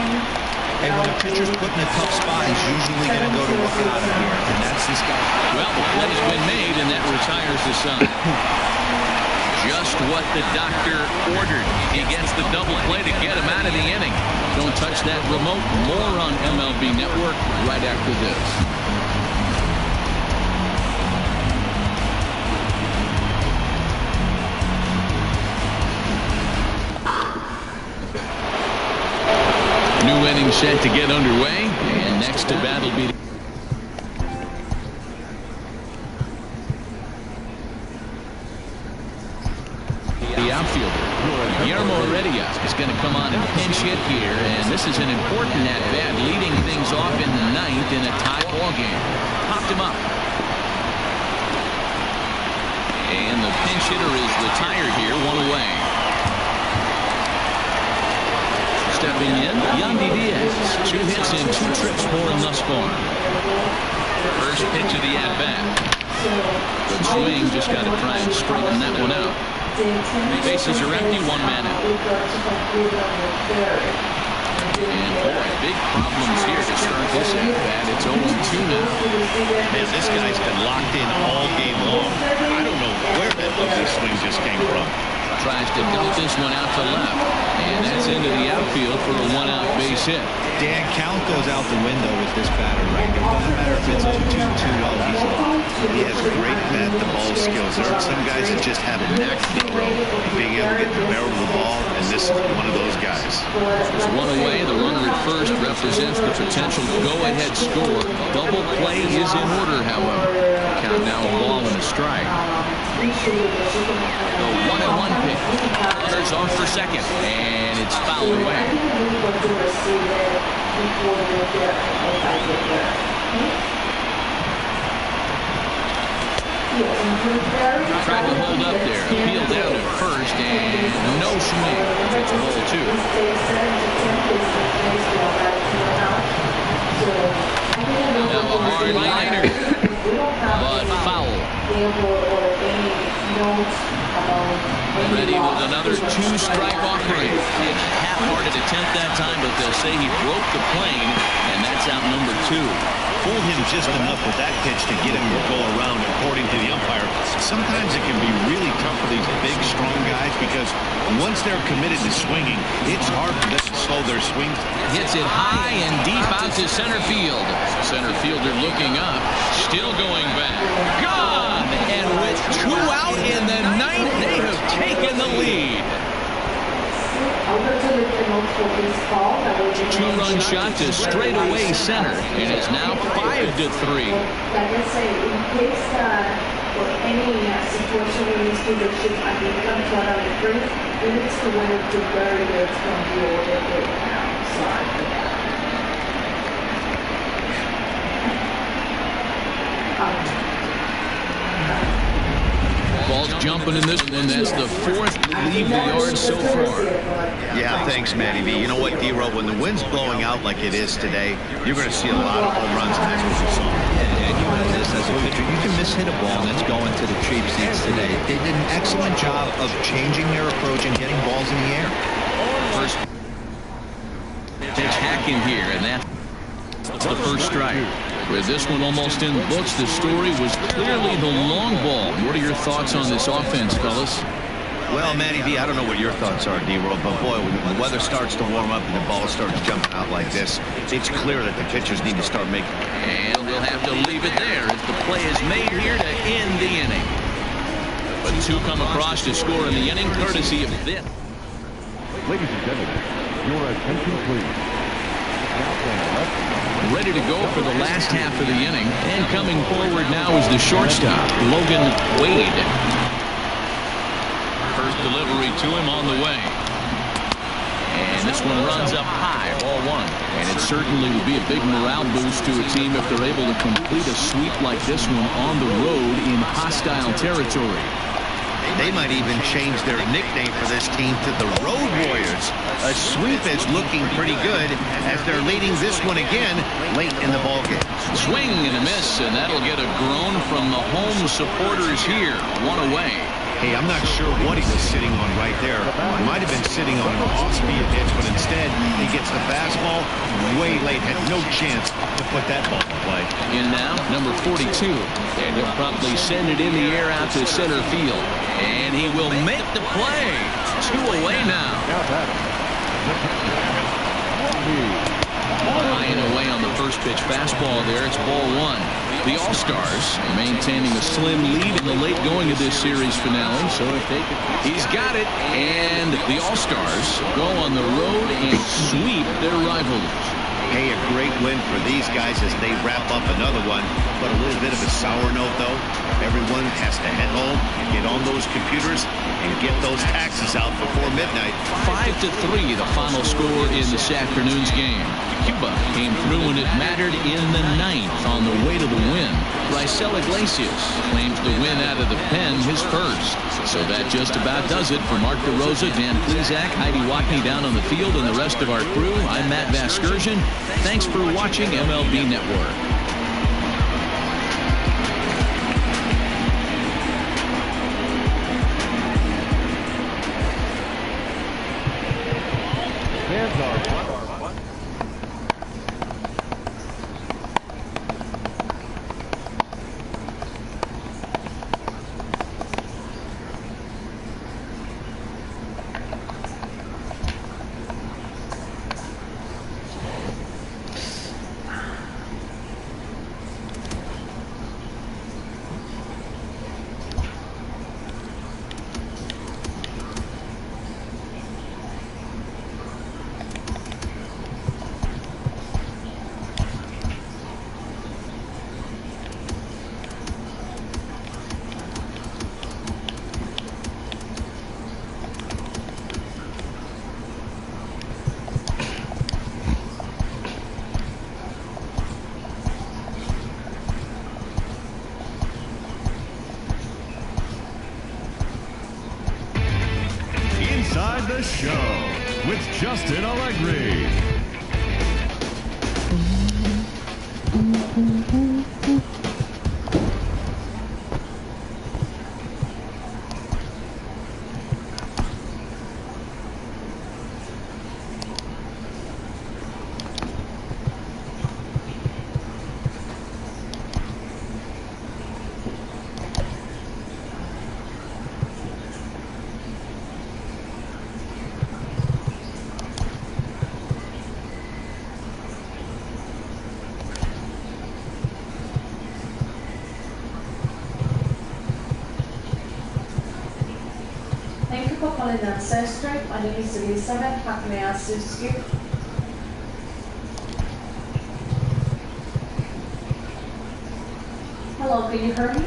Hey, when a pitcher's put in a tough spot, he's usually going to go to work out of here, and that's this guy. Well, the play's been made, and that retires the side. Just what the doctor ordered. He gets the double play to get him out of the inning. Don't touch that remote. More on MLB Network right after this. New inning set to get underway, and next to bat will be the outfielder. Guillermo Heredia is going to come on and pinch hit here, and this is an important at-bat, leading things off in the 9th in a tie ball game. Popped him up. And the pinch hitter is retired here, one away. Stepping in, Yandy Diaz. 2 hits and 2 trips for him thus far. First pitch of the at-bat. Good swing, just got to try and straighten that one out. Bases are empty, 1 man out. And boy, big problems here to start this at-bat. It's 0-2 now. Man, this guy's been locked in all game long. I don't know where that ugly swing just came from. Tries to dump this one out to left. And that's into the outfield for a 1-out base hit. Dan, count goes out the window with this batter right here. Doesn't matter if it's 2-2 while he's on. He has great bat-to-ball skills. There are some guys that just have a knack for the throw, being able to get the barrel of the ball, and this is one of those guys. There's one away. The runner at first represents the potential go-ahead score. Double play is in order, however. Count now a ball and a strike. The 1-1 pitch. Runner's off for second, and it's fouled away. Tried to hold up there. Appeal down at first, and no swing. It's ball 2. Now a hard liner, but foul. Ready with another 2-strike offering. Half-hearted attempt that time, but they'll say he broke the plane, and that's out number 2. fool him just enough with that pitch to get him to go around, according to the umpire. Sometimes it can be really tough for these big, strong guys because once they're committed to swinging, it's hard for them to slow their swing. Hits it high and deep out to center field. Center fielder looking up, still going back. Gone! And with 2 out in the 9th, they have taken the lead. 2-run shot to straightaway center, and it's now 5-3. Like I say, in case for any situation we need to the ship, I think comes out of the free, we need to win it to bury it from the order right now. Sorry for that. Ball's jumping in this one. That's the 4th leave the yard so far. Yeah, thanks, Matty V. You know what, D-Row, when the wind's blowing out like it is today, you're going to see a lot of home runs, and that's what you saw. And you know this as a pitcher, you can mishit a ball that's going to the cheap seats today. They did an excellent job of changing their approach and getting balls in the air. First pitch hacking here, and that's the first strike. With this one almost in the books, the story was clearly the long ball. What are your thoughts on this offense, fellas? Well, Matty V, I don't know what your thoughts are, D-Roll, but boy, when the weather starts to warm up and the ball starts jumping out like this, it's clear that the pitchers need to start making. And they'll have to leave it there as the play is made here to end the inning. But 2 come across to score in the inning, courtesy of this. Ladies and gentlemen, your attention please. Now playing left. Ready to go for the last half of the inning. And coming forward now is the shortstop, Logan Wade. First delivery to him on the way. And this one runs up high, ball 1. And it certainly would be a big morale boost to a team if they're able to complete a sweep like this one on the road in hostile territory. They might even change their nickname for this team to the Road Warriors. A sweep is looking pretty good as they're leading this one again late in the ballgame. Swing and a miss, and that'll get a groan from the home supporters here. 1 away. Hey, I'm not sure what he was sitting on right there. He might have been sitting on an off-speed pitch, but instead he gets the fastball way late. Had no chance to put that ball in play. In now, number 42. And he'll probably send it in the air out to center field. And he will make the play. 2 away now. High and away on the first pitch fastball there. It's ball 1. The All-Stars maintaining a slim lead in the late going of this series finale. So if they he's got it, and the All-Stars go on the road and sweep their rivals. Hey, a great win for these guys as they wrap up another one. But a little bit of a sour note, though. Everyone has to head home, get on those computers, and get those taxes out before midnight. 5-3, the final score in this afternoon's game. Cuba came through when it mattered in the 9th on the way to the win. Raisel Iglesias claims the win out of the pen, his first. So that just about does it for Mark DeRosa, Dan Plesac, Heidi Watney down on the field, and the rest of our crew. I'm Matt Vasgersian. Thanks for watching MLB Network. Fans are Inside the Show with Justin Allegri. for calling Ancestry. My name is Elizabeth. How can I assist you? Hello, can you hear me?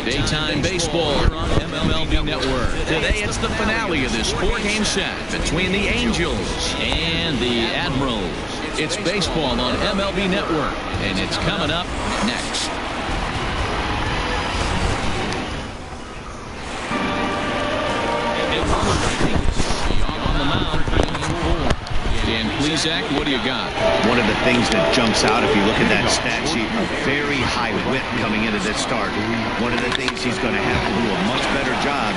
Daytime baseball here on MLB Network. Today it's the finale of this 4-game set between the Angels and the Admirals. It's baseball on MLB Network, and it's coming up next. On the mound, Dan Plesac, what do you got? One of the things that jumps out if you look at that stat sheet, a very high whip coming into this start. One of the things he's going to have to do a much better job.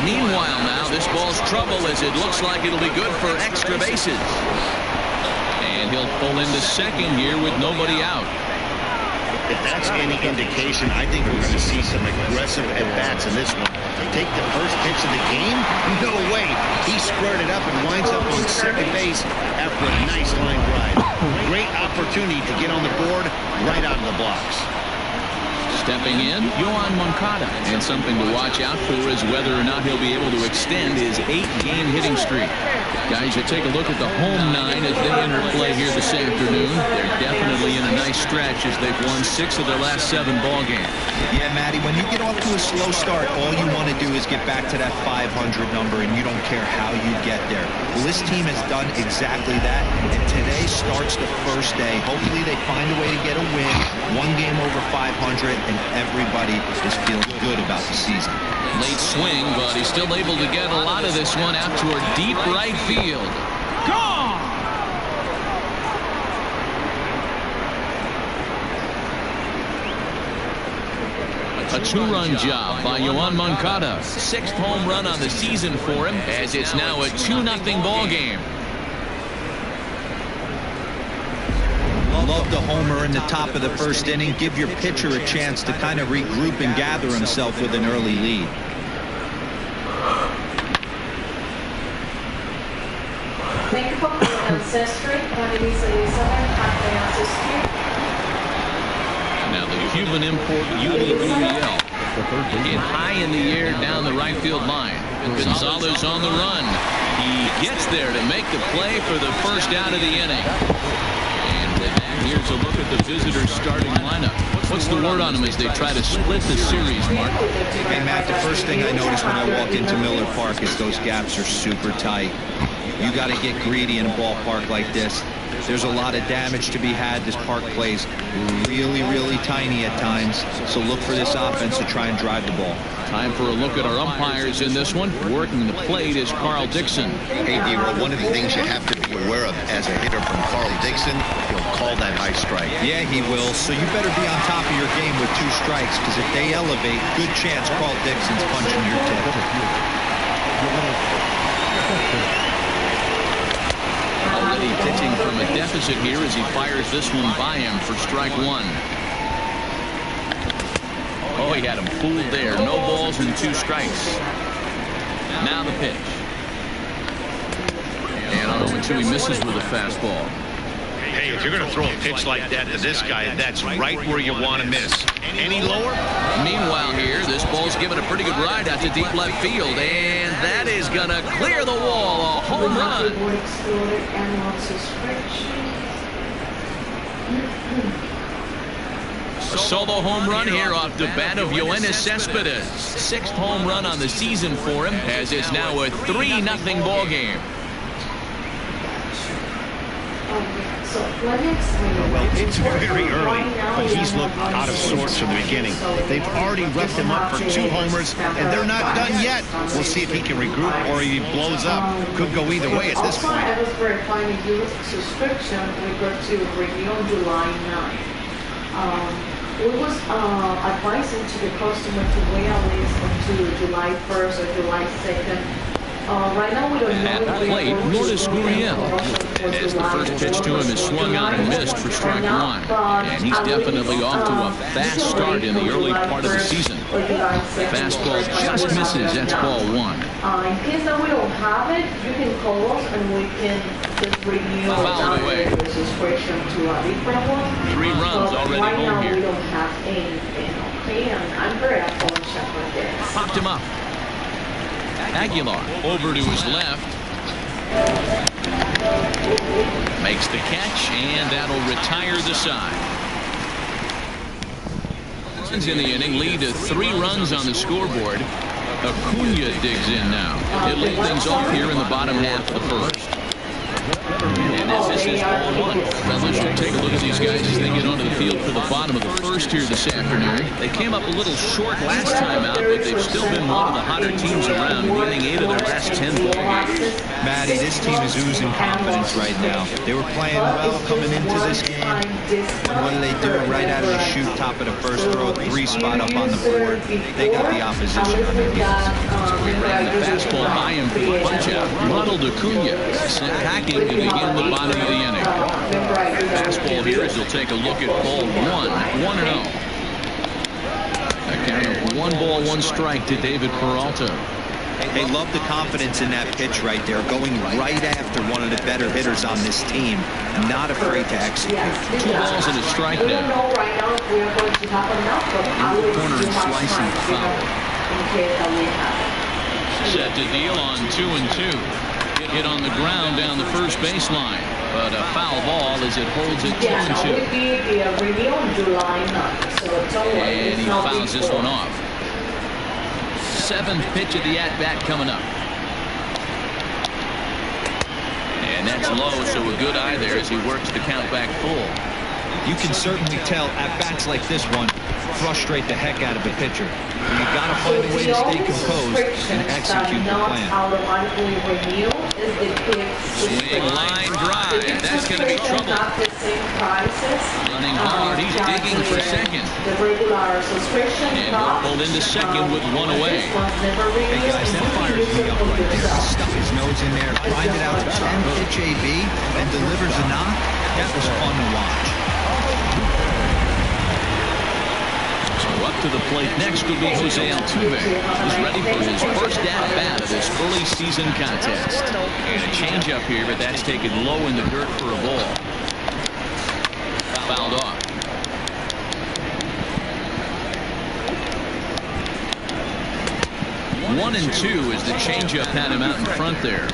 Meanwhile now, this ball's trouble as it looks like it'll be good for extra bases. And he'll pull into second here with nobody out. If that's any indication, I think we're going to see some aggressive at-bats in this one. Take the first pitch of the game? No way. He squared it up and winds up on second base after a nice line drive. Great opportunity to get on the board right out of the blocks. Stepping in, Yoan Moncada. And something to watch out for is whether or not he'll be able to extend his 8-game hitting streak. Guys, you take a look at the home 9 as they enter play here this afternoon. They're definitely in a nice stretch as they've won 6 of their last 7 ball games. Yeah, Matty, when you get off to a slow start, all you want to do is get back to that 500 number, and you don't care how you get there. Well, this team has done exactly that, and today starts the first day. Hopefully they find a way to get a win, 1 game over 500, and everybody is feeling good about the season. Late swing, but he's still able to get a lot of this one out toward deep right field. Gone! A 2-run job by Yoan Moncada. 6th home run on the season for him as it's now a 2-0 ball game. Love the homer in the top of the first inning. Give your pitcher a chance to kind of regroup and gather himself with an early lead. Thank you for calling Ancestry. My name is Elizabeth. How can I assist you? Now the Cuban import Yuli Gurriel hit high in the air down the right field line. Gonzalez on the run. He gets there to make the play for the first out of the inning. And with that, here's a look at the visitors' starting lineup. What's the word on them as they try to split the series, Mark? Hey, Matt, the first thing I noticed when I walked into Miller Park is those gaps are super tight. You got to get greedy in a ballpark like this. There's a lot of damage to be had. This park plays really, really tiny at times. So look for this offense to try and drive the ball. Time for a look at our umpires in this one. Working the plate is Carl Dixon. Hey, D-Roll, one of the things you have to be aware of as a hitter from Carl Dixon, he'll call that high strike. Yeah, he will. So you better be on top of your game with 2 strikes, because if they elevate, good chance Carl Dixon's punching your tip. Already pitching from a deficit here as he fires this one by him for strike 1. Oh, he had him fooled there. No balls and 2 strikes. Now the pitch. And on 0-2, he misses with a fastball. Hey, if you're going to throw a pitch like that to this guy, that's right where you want to miss. Any lower? Meanwhile here, this ball's given a pretty good ride out to deep left field, and that is going to clear the wall. A home run. A solo home run here off the bat of Yoenis Cespedes. 6th home run on the season for him, as it's now a 3-0 ball game. Well, it's very early, but he's looked out of sorts from the beginning. They've already roughed him up for 2 homers, and they're not done yet. We'll see if he can regroup or he blows up. Could go either way at this point. I was verifying your subscription. We got to renew on July 9th. we was advising to the customer to wait at least until July 1st or July 2nd. Right now we don't know. At the plate, Lourdes Gurriel. As the first pitch to him is swung on and missed for strike one. And he's definitely off to a fast start in the early part of the season. Fastball just misses. That's ball one. In case that we don't have it, you can call us and we can just renew the subscription to a different one. 3 runs already right home now here. We don't have anything, okay? And I'm very apologetic for this. Popped him up. Aguilar over to his left. Makes the catch, and that'll retire the side. In the inning, lead to 3 runs on the scoreboard. Acuna digs in now. He'll lead things off here in the bottom half of the first. And this is ball one. Well, let's take a look at these guys as they get onto the field for the bottom of the first here this afternoon. They came up a little short last time out, but they've still been one of the hotter teams around, winning 8 of their last 10 ball games. Maddie, this team is oozing confidence right now. They were playing well coming into this game. And what do? Right out of the chute, top of the first throw, 3 spot up on the board. They got the opposition on their heels. So we ran the fastball by him for the punch-out. Ronald Acuna sent packing to begin the bottom of the inning. Fastball here as he'll take a look at ball 1, 1-0. A count of 1 ball, 1 strike to David Peralta. They love the confidence in that pitch right there, going right after one of the better hitters on this team, not afraid to execute. 2 balls and a strike now. We don't know right now if we are going to have enough, but I will Corner and slicing foul. in case that we have it. Set to deal on 2-2. Hit on the ground down the first baseline, but a foul ball as it holds it 2-2. Yeah, that would be the review on July 9th, so don't worry. And he fouls this one off. 7th pitch of the at-bat coming up. And that's low, so a good eye there as he works the count back full. You can certainly tell at-bats like this one frustrate the heck out of the pitcher. You got to find a way to stay composed and execute the plan. Swing, line drive. That's going to be trouble. Running hard. He's digging for second. And he'll pull into second with 1 away. Hey guys, that fires me up right there. He stuck his nose in there, grinded out a 10-pitch AB, and delivers a knock. That was fun to watch. Up to the plate next will be Jose Altuve. He's ready for his first at-bat of this early season contest. And a changeup here, but that's taken low in the dirt for a ball. Fouled off. One and 2 as the changeup had him out in front there.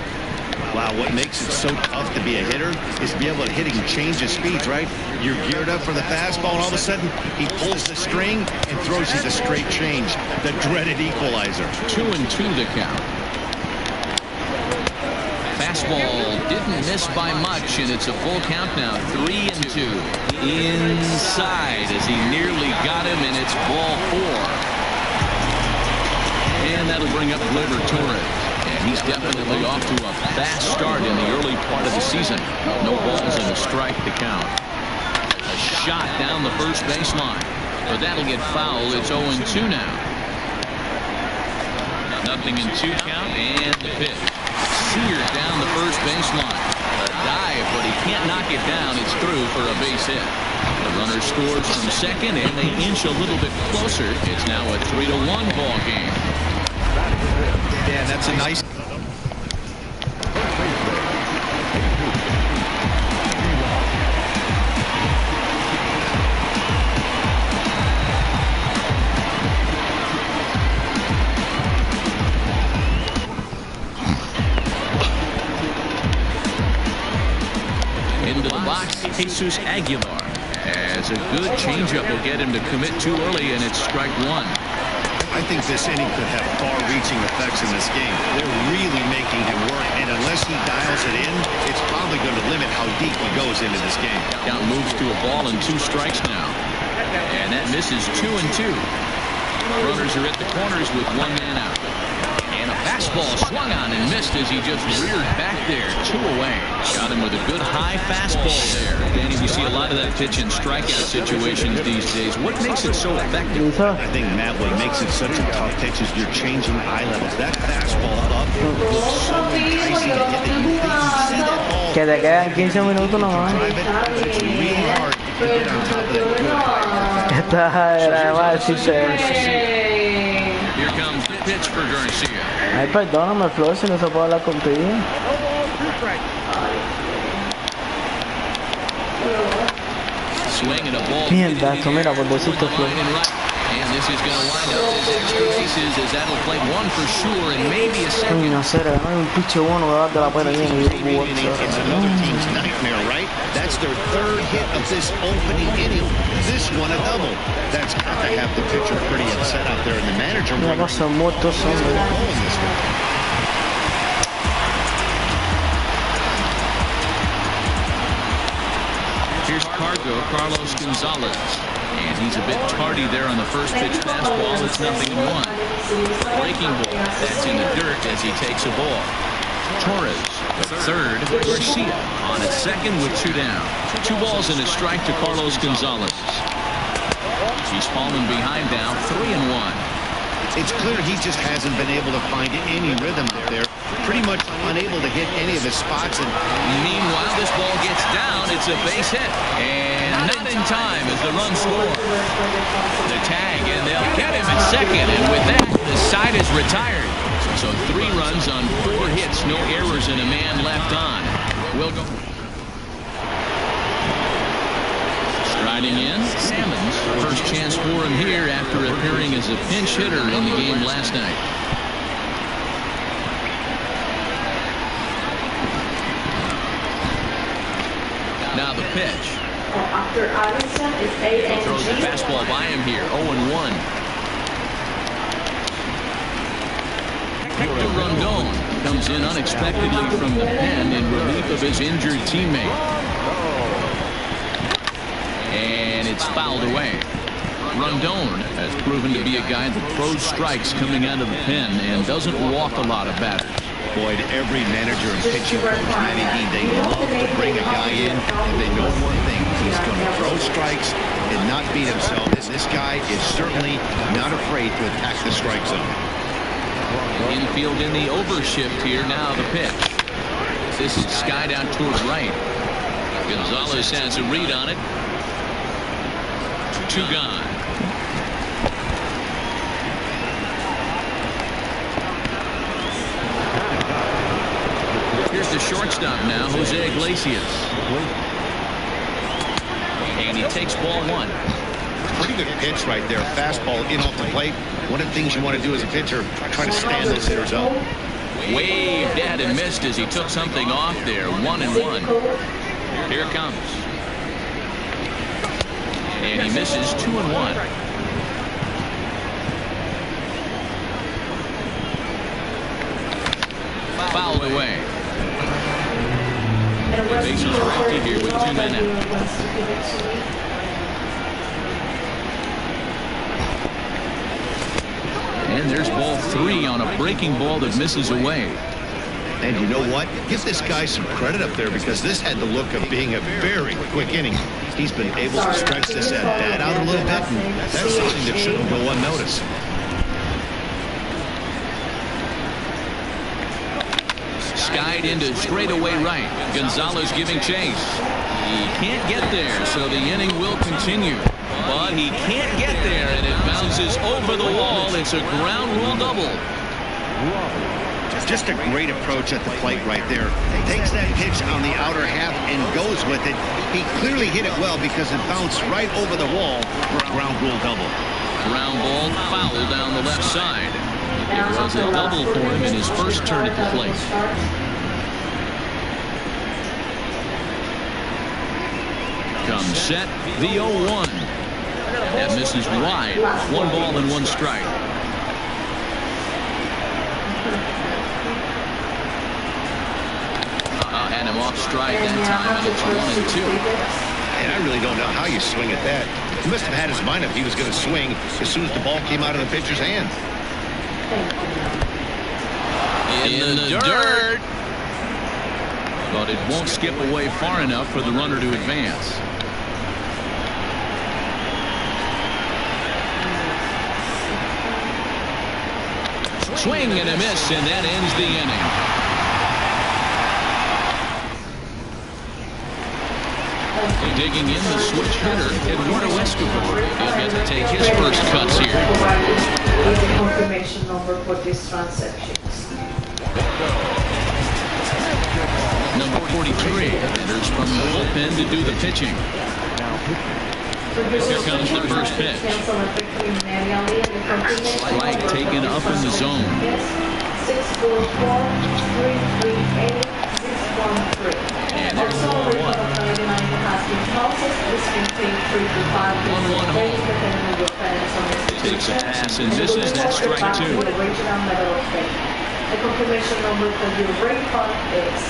Wow, what makes it so tough to be a hitter is to be able to hit and change his speeds, right? You're geared up for the fastball, and all of a sudden, he pulls the string and throws you the straight change, the dreaded equalizer. 2-2 the count. Fastball didn't miss by much, and it's a full count now. 3-2. Inside as he nearly got him, and it's ball 4. And that'll bring up Gleyber Torres. And he's definitely off to a fast start in the early part of the season. No balls and a strike to count. A shot down the first baseline, but that'll get fouled. It's 0-2 now. Nothing in 2 count, and the pitch. Seared down the first baseline. A dive, but he can't knock it down. It's through for a base hit. The runner scores from second, and they inch a little bit closer. It's now a 3-1 ball game. Yeah, that's a nice. Into the box, Jesus Aguilar. As a good changeup will get him to commit too early, and it's strike 1. I think this inning could have far-reaching effects in this game. They're really making him work, and unless he dials it in, it's probably going to limit how deep he goes into this game. Count moves to a ball and 2 strikes now. And that misses 2-2. Runners are at the corners with 1 man out. And And a fastball swung on and missed as he just reared back there. 2 away. Got him with a good high fastball there. Danny, we see a lot of that pitch in strikeout situations these days. What makes it so effective? I think, Matt, what makes it such a tough pitch is you're changing eye levels. That fastball up looks so enticing to hit that you see that ball. Que te quedan 15 minutos nomás. Drive it, but it's real hard to get on top of that. Esta era más chévere. Here comes the pitch for Garcia. Ay, perdóname, Flor, si no se puede hablar contigo. Swing and a ball. Mierda, esto, mira, por decirte, Flor. And this is going to wind up as extra bases, as that'll play 1 for sure and maybe a second. Coño, cero, no hay un piche bueno que va de la pera llena y yo It's another team's nightmare, right? That's their 3rd hit of this opening inning. This one a double. That's got to have the pitcher pretty upset out there, and the manager Mira, pasan muertos, hombre. Here's Carlos Gonzalez. And he's a bit tardy there on the first pitch fastball. It's 0-1. Breaking ball. That's in the dirt as he takes a ball. Torres, the third. Garcia on at second with 2 down. 2 balls and a strike to Carlos Gonzalez. He's fallen behind now, 3-1. It's clear he just hasn't been able to find any rhythm out there. Pretty much unable to hit any of his spots. And meanwhile, this ball gets down. It's a base hit. And not in time as the run scores. The tag, and they'll get him at second. And with that, the side is retired. So 3 runs on 4 hits. No errors and a man left on. We'll go. Striding in, Salmons. First chance for him here after appearing as a pinch hitter in the game last night. Now the pitch. After Allison is A&G. Throws the fastball by him here. 0-1. Hector Rondon comes in unexpectedly from the pen in relief of his injured teammate. And it's fouled away. Rondon has proven to be a guy that throws strikes coming out of the pen and doesn't walk a lot of batters. Boyd, every manager and pitching coach, Matty D, they love to bring a guy in, and they know one thing: he's going to throw strikes and not beat himself. And this guy is certainly not afraid to attack the strike zone. Infield in the overshift here. Now the pitch. This is skied out toward right. Gonzalez has a read on it. 2 gone. Here's the shortstop now, Jose Iglesias. And he takes ball 1. Pretty good pitch right there. Fastball in off the plate. One of the things you want to do as a pitcher, try to stand those hitters up. Waved at and missed as he took something off there. 1-1. Here it comes. And he misses 2-1. Fouled away. Bases are empty here with 2 men out. And there's ball 3 on a breaking ball that misses away. And you know what? Give this guy some credit up there, because this had the look of being a very quick inning. He's been able to stretch this at bat out a little bit, and that's something that shouldn't go unnoticed. Skied into straightaway right. Gonzalez giving chase. He can't get there, so the inning will continue. But he can't get there, and it bounces over the wall. It's a ground rule double. Just a great approach at the plate right there. Takes that pitch on the outer half and goes with it. He clearly hit it well because it bounced right over the wall for a ground rule double. Ground ball foul down the left side. It was a double for him in his first turn at the plate. Comes set, the 0-1. That misses wide. 1 ball and 1 strike. Had him off stride that time, and it's 1-2. And I really don't know how you swing at that. He must have had his mind up he was going to swing as soon as the ball came out of the pitcher's hand. in the dirt. But it won't skip away far enough for the runner to advance. Swing and a miss, and that ends the inning. Digging in the switch hitter, Eduardo Escobar. He'll get to take his first cuts here. Is the confirmation number for these transactions. Number 43 enters from the bullpen to do the pitching. Here comes the first pitch. Strike taken up in the zone. 644-338-613. And there's ball one. Takes a pass and misses. That's strike two. The confirmation number for your refund is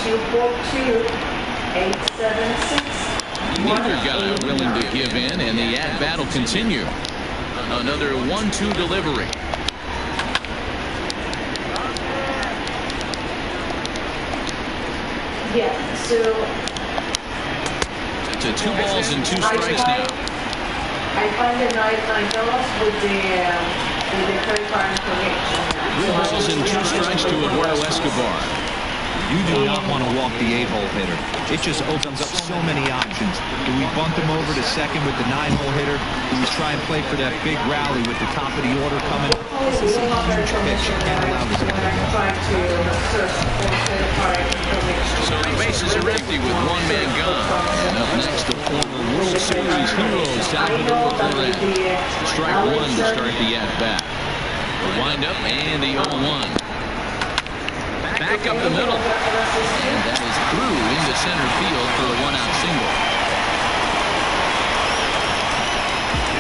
242-876. Neither guy willing to give in, and the at-bat will continue. Another 1-2 delivery. Yeah, so To 2 balls and 2 strikes now. I find the $99 with the credit card information. 3 balls and 2 strikes to Eduardo Escobar. You do not want to walk the 8-hole hitter. It just opens up so many options. Do we bunt him over to second with the 9-hole hitter? Do we try and play for that big rally with the top of the order coming? This is a huge pitch. You can't allow this to happen. So the bases are empty with 1 man gone. And up next, the former World Series heroes, Salvador Perez. Strike 1 to start the at-bat. Wind up and the 0-1. Back up the middle. And that is through into center field for a 1-out single.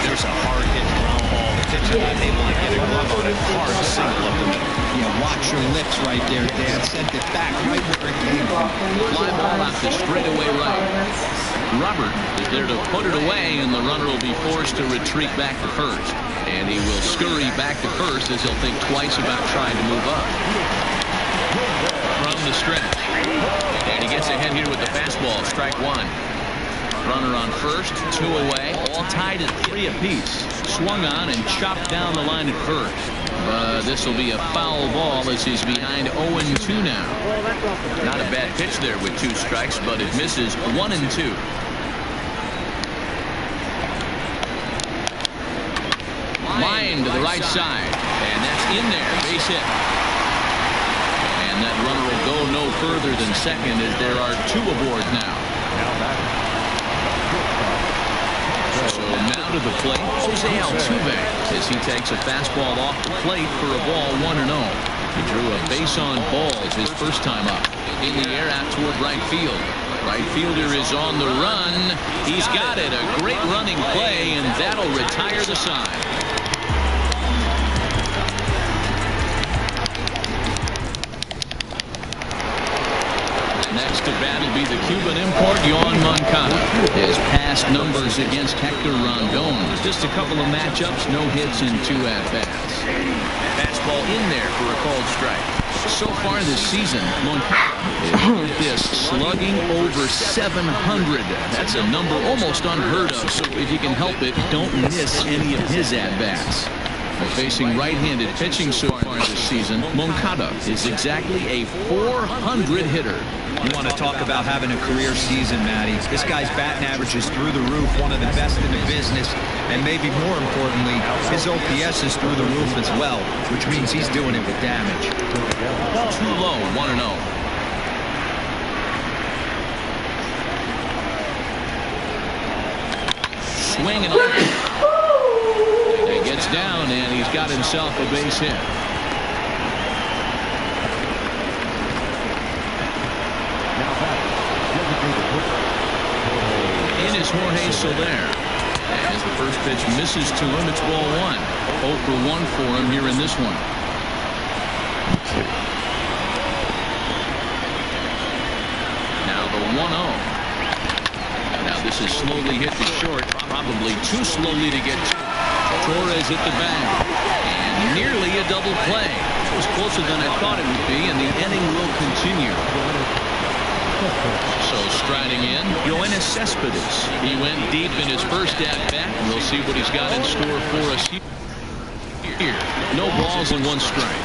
There's a hard hit ground ball. The pitcher unable to get a glove on it. Hard single up the middle. Yeah, watch your lips right there, Dan. Sent it back right where it came from. Fly ball out to straightaway right. Robert is there to put it away, and the runner will be forced to retreat back to first. And he will scurry back to first as he'll think twice about trying to move up. From the stretch. And he gets ahead here with the fastball. Strike 1. Runner on first, 2 away, all tied at 3 apiece. Swung on and chopped down the line at first. This will be a foul ball as he's behind 0-2 now. Not a bad pitch there with 2 strikes, but it misses 1-2. Line to the right side, and that's in there, base hit. And that runner will go no further than second as there are 2 aboard now. So now to the plate, Jose Altuve as he takes a fastball off the plate for a ball 1-0. He drew a base on balls his first time up. In the air out toward right field. Right fielder is on the run. He's got it. A great running play, and that'll retire the side. Next to bat will be the Cuban import, Yoan Moncada. His past numbers against Hector Rondon. Just a couple of matchups, no hits and 2 at-bats. Fastball in there for a called strike. So far this season, Moncada is slugging over 700. That's a number almost unheard of, so if you can help it, don't miss any of his at-bats. Facing right-handed pitching so far this season, Moncada is exactly a .400 hitter. You want to talk about having a career season, Matty. This guy's batting average is through the roof, one of the best in the business, and maybe more importantly, his OPS is through the roof as well, which means he's doing it with damage. Too low, 1-0. Swing and he gets down, and he's got himself a base hit. In is Jorge Soler. As the first pitch misses to him, it's ball 1. 0 for 1 for him here in this one. Now the 1-0. Now this is slowly hit to short, probably too slowly to get to. Torres hit the bag, and Nearly a double play. It was closer than I thought it would be, and the inning will continue. So striding in, Yoenis Cespedes. He went deep in his first at-bat, and we'll see what he's got in store for us here. No balls and 1 strike.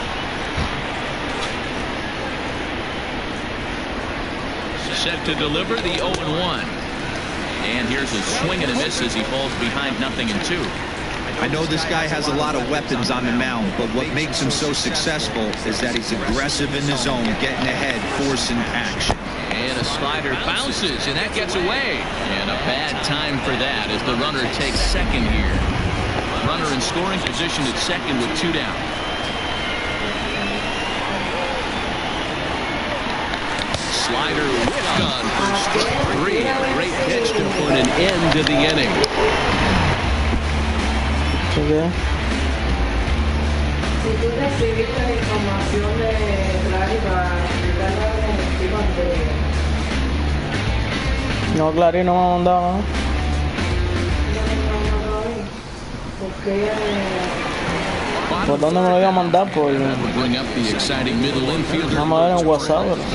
Set to deliver the 0-1. And here's a swing and a miss as he falls behind 0-2. I know this guy has a lot of weapons on the mound, but what makes him so successful is that he's aggressive in the zone, getting ahead, forcing action. And a slider bounces, and that gets away. And a bad time for that as the runner takes second here. Runner in scoring position at second with 2 down. Slider whiffed on for strike 3. A great pitch to put an end to the inning. Okay. Si tú recibiste la información de Clary para explicarle a los equipos anteriores. No, Clary no me ha mandado nada. ¿Por qué? ¿Por dónde me lo iba a mandar? Por... Bring up the exciting middle infielder. Vamos a ver en WhatsApp, ¿verdad?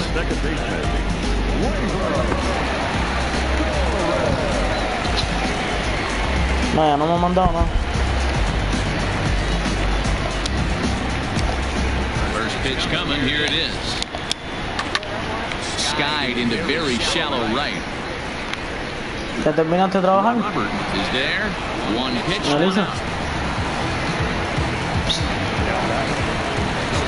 No, ya no me ha mandado nada. First pitch coming. Here it is. Skied into very shallow right. ¿Ya terminaste de trabajar? Robert is there. 1 pitch. Melissa.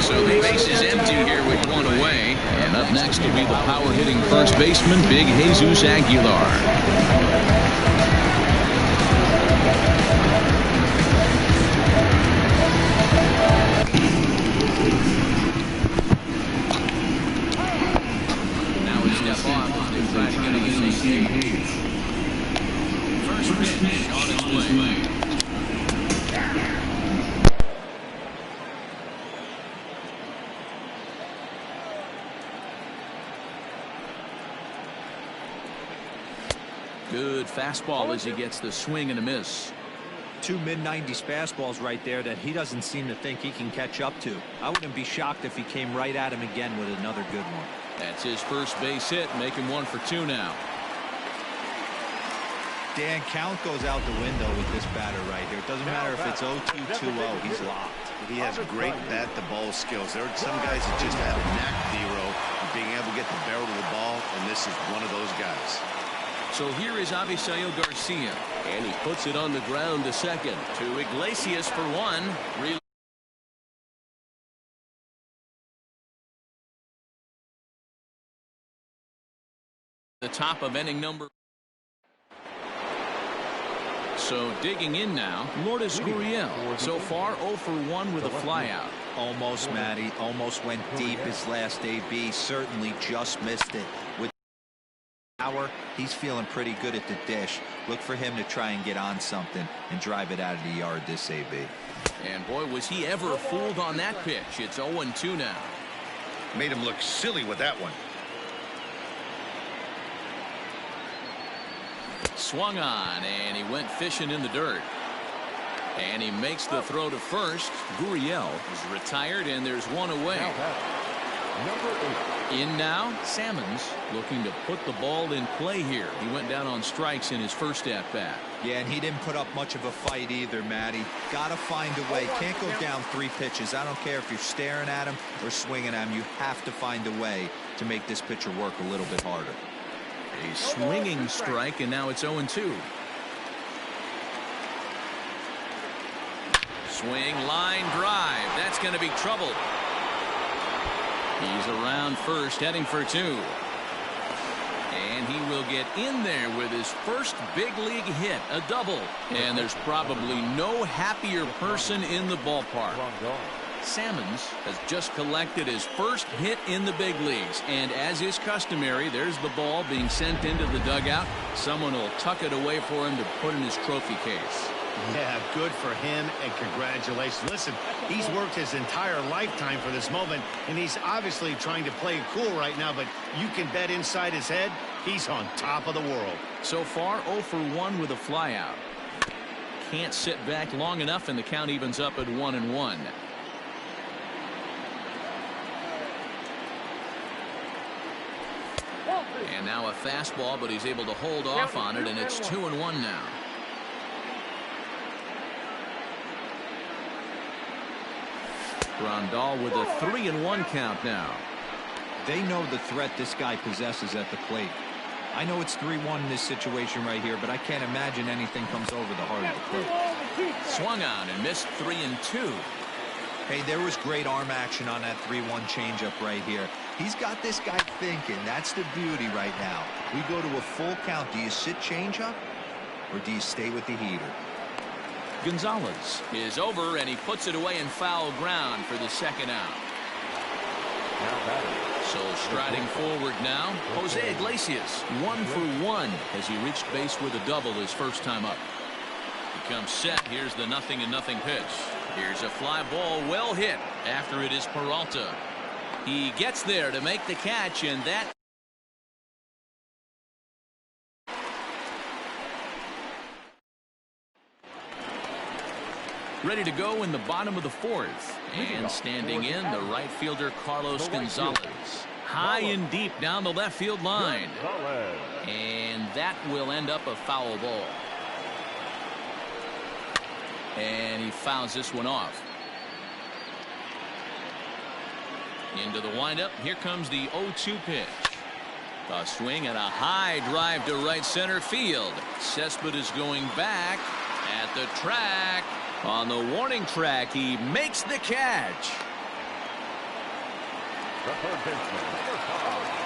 So the base is empty here with 1 away. And up next will be the power-hitting first baseman, Big Jesus Aguilar. Now we step off. They're trying to get on the same page. First pitch on its way. Good fastball as he gets the swing and a miss. 2 mid-90s fastballs right there that he doesn't seem to think he can catch up to. I wouldn't be shocked if he came right at him again with another good one. That's his first base hit, making 1 for 2 now. Dan, count goes out the window with this batter right here. It doesn't matter if it's 0-2, 2-0, he's locked. He has great bat-to-ball skills. There are some guys that just have a knack, Zero, of being able to get the barrel of the ball, and this is one of those guys. So here is Avisail Garcia, and he puts it on the ground to second. To Iglesias for 1. The top of inning number. So digging in now, Lourdes Gurriel. So far 0 for 1 with a flyout. Almost, Matty. Almost went deep his last AB. Certainly just missed it. With power, he's feeling pretty good at the dish. Look for him to try and get on something and drive it out of the yard this AB. And boy, was he ever fooled on that pitch. It's 0-2 now. Made him look silly with that one. Swung on, and he went fishing in the dirt. And he makes the throw to first. Gurriel is retired, and there's 1 away. In now, Salmons looking to put the ball in play here. He went down on strikes in his first at-bat. Yeah, and he didn't put up much of a fight either, Matty. Gotta find a way. Can't go down 3 pitches. I don't care if you're staring at him or swinging at him. You have to find a way to make this pitcher work a little bit harder. A swinging strike, and now it's 0-2. Swing, line drive. That's going to be trouble. He's around first, heading for 2. And he will get in there with his first big league hit, a double. And there's probably no happier person in the ballpark. Salmons has just collected his first hit in the big leagues, and as is customary, there's the ball being sent into the dugout. Someone will tuck it away for him to put in his trophy case. Yeah, good for him, and congratulations. Listen, he's worked his entire lifetime for this moment, and he's obviously trying to play it cool right now, but you can bet inside his head, he's on top of the world. So far, 0 for 1 with a flyout. Can't sit back long enough, and the count evens up at 1-1. And now a fastball, but he's able to hold off on it, and it's 2-1 now. Grandal with a 3-1 count now. They know the threat this guy possesses at the plate. I know it's 3-1 in this situation right here, but I can't imagine anything comes over the heart of the plate. Swung on and missed 3-2. Hey, there was great arm action on that 3-1 changeup right here. He's got this guy thinking. That's the beauty right now. We go to a full count. Do you sit changeup or do you stay with the heater? Gonzalez is over, and he puts it away in foul ground for the second out. So striding forward now, Jose Iglesias, 1 for 1 as he reached base with a double his first time up. He comes set. Here's the 0-0 pitch. Here's a fly ball, well hit after it is Peralta. He gets there to make the catch, and that ready to go in the bottom of the fourth. And standing in, the right fielder Carlos Gonzalez. High and deep down the left field line. And that will end up a foul ball. And he fouls this one off. Into the windup. Here comes the 0-2 pitch. A swing and a high drive to right center field. Cespedes going back at the track. On the warning track, he makes the catch.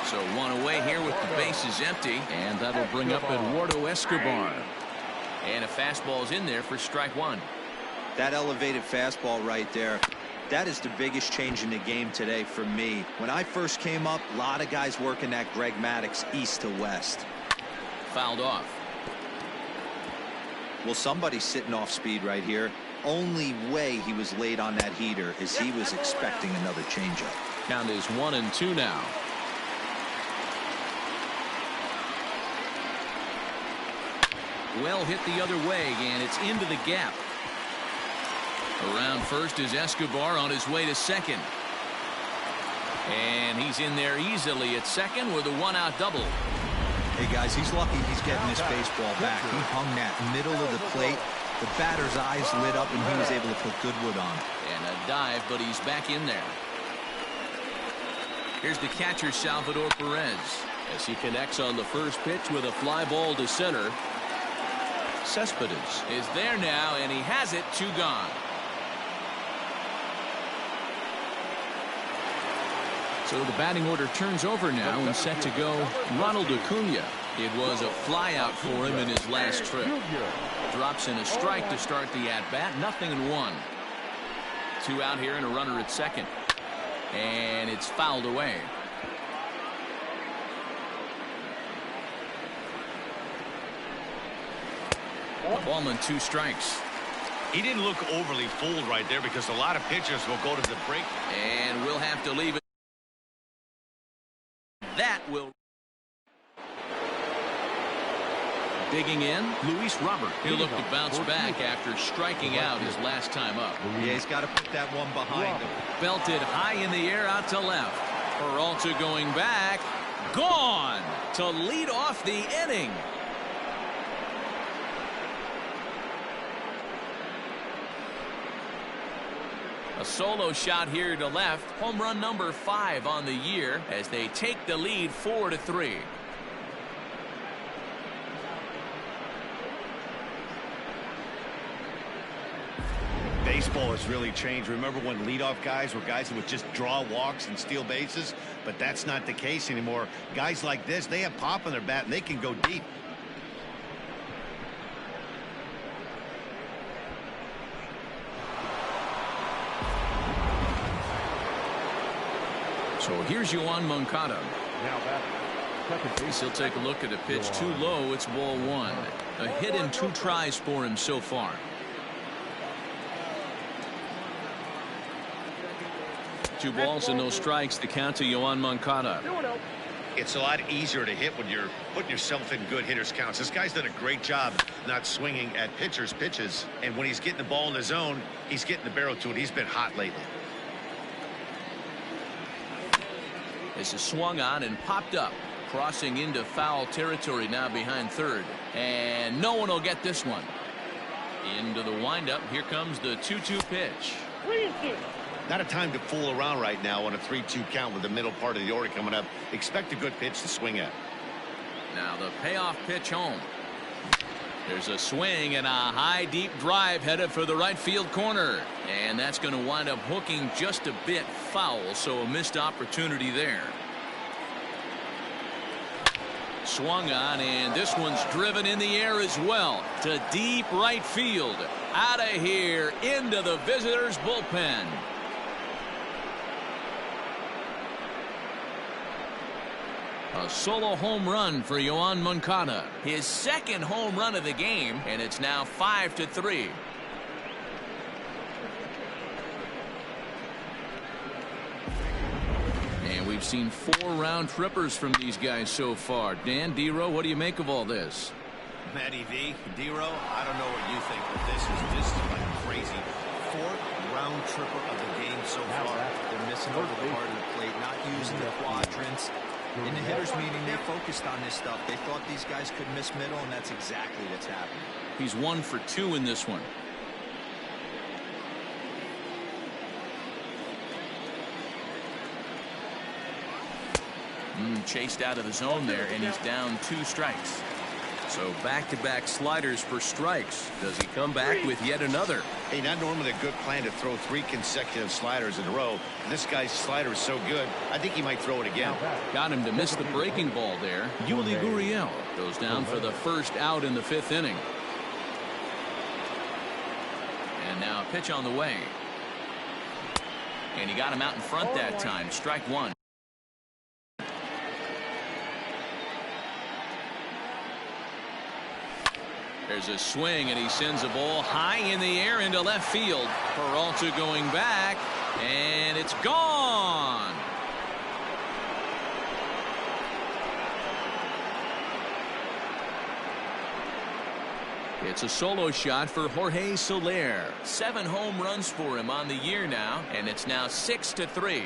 So one away here with the bases empty, and that'll bring up Eduardo Escobar. And a fastball's in there for strike one. That elevated fastball right there, that is the biggest change in the game today for me. When I first came up, a lot of guys working that Greg Maddux east to west. Fouled off. Well, somebody's sitting off speed right here. Only way he was late on that heater is he was expecting another changeup. Count is 1-2 now. Well hit the other way, and it's into the gap. Around first is Escobar on his way to second. And he's in there easily at second with a one-out double. Hey, guys, he's lucky he's getting this baseball back. He hung that middle of the plate. The batter's eyes lit up, and he was able to put good wood on. And a dive, but he's back in there. Here's the catcher, Salvador Perez, as he connects on the first pitch with a fly ball to center. Cespedes is there now, and he has it. 2 gone. So the batting order turns over now, and set to go Ronald Acuna. It was a flyout for him in his last trip. Drops in a strike to start the at-bat. 0-1. 2 out here and a runner at second. And it's fouled away. Ball and 2 strikes. He didn't look overly fooled right there because a lot of pitchers will go to the break. And we'll have to leave it. That will. Digging in, Luis Robert. He'll look to bounce back after striking out his last time up. Yeah, he's got to put that one behind him. Belted high in the air out to left. Peralta going back. Gone to lead off the inning. A solo shot here to left. Home run number 5 on the year as they take the lead 4-3. Baseball has really changed. Remember when leadoff guys were guys who would just draw walks and steal bases? But that's not the case anymore. Guys like this, they have pop on their bat and they can go deep. So here's Yoan Moncada. He'll take a look at a pitch too low. It's ball 1. A hit in 2 tries for him so far. Two balls and no strikes. The count to Yoan Moncada. It's a lot easier to hit when you're putting yourself in good hitters counts. This guy's done a great job not swinging at pitchers' pitches. And when he's getting the ball in the zone, he's getting the barrel to it. He's been hot lately. This is swung on and popped up. crossing into foul territory now behind third. And no one will get this one. Into the windup. Here comes the 2-2 pitch. Not a time to fool around right now on a 3-2 count with the middle part of the order coming up. Expect a good pitch to swing at. Now the payoff pitch home. There's a swing and a high deep drive headed for the right field corner. And that's going to wind up hooking just a bit foul, so a missed opportunity there. Swung on, and this one's driven in the air as well to deep right field. Out of here into the visitors' bullpen. A solo home run for Yoan Moncada. His second home run of the game, and it's now 5-3. And we've seen 4 round trippers from these guys so far. Dan, D-Row, what do you make of all this? Matty V, D-Row, I don't know what you think, but this is like crazy. 4th round tripper of the game so far. They're missing over the part of the plate, not using the quadrants. In the hitters meeting, they focused on this stuff. They thought these guys could miss middle, and that's exactly what's happening. He's 1 for 2 in this one. Chased out of the zone there, and he's down 2 strikes. So back-to-back sliders for strikes. Does he come back with yet another? Hey, not normally a good plan to throw 3 consecutive sliders in a row. This guy's slider is so good, I think he might throw it again. Got him to miss the breaking ball there. Yuli Gurriel goes down for the first out in the 5th inning. And now a pitch on the way. And he got him out in front that time. Strike 1. There's a swing, and he sends a ball high in the air into left field. Peralta going back, and it's gone. It's a solo shot for Jorge Soler. 7 home runs for him on the year now, and it's now 6-3.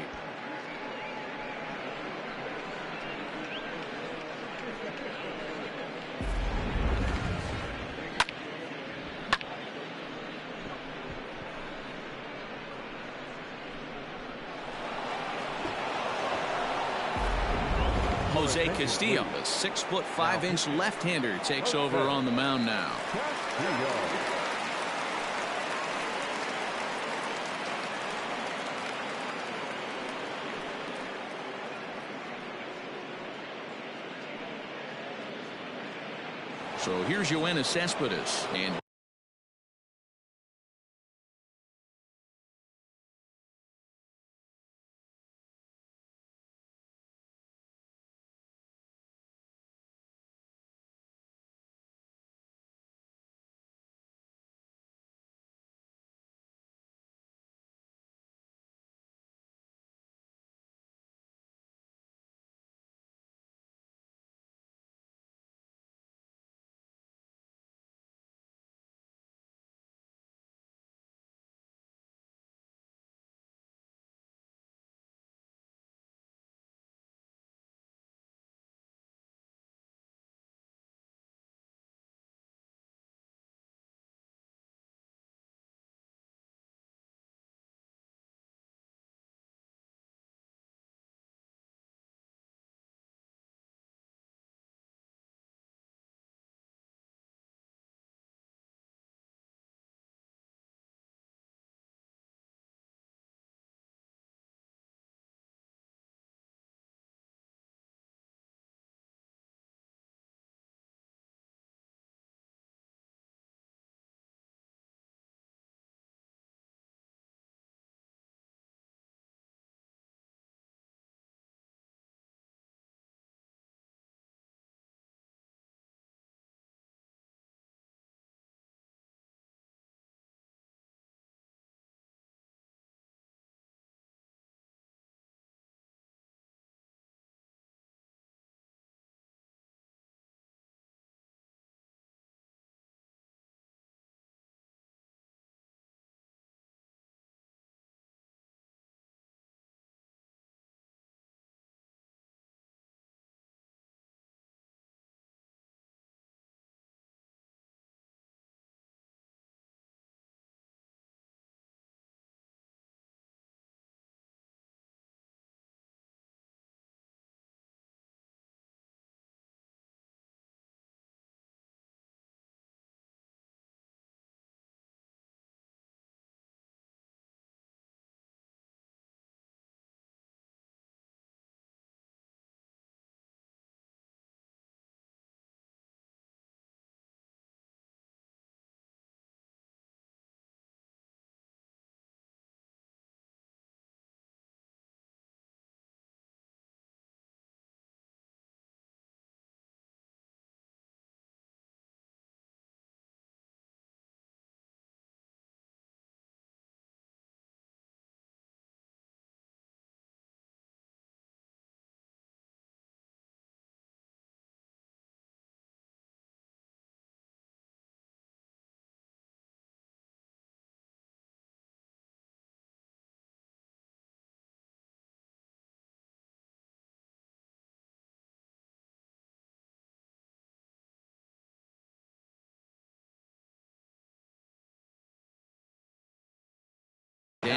Jose Castillo, the 6'5" left-hander, takes over on the mound now. So here's Yoenis Cespedes, and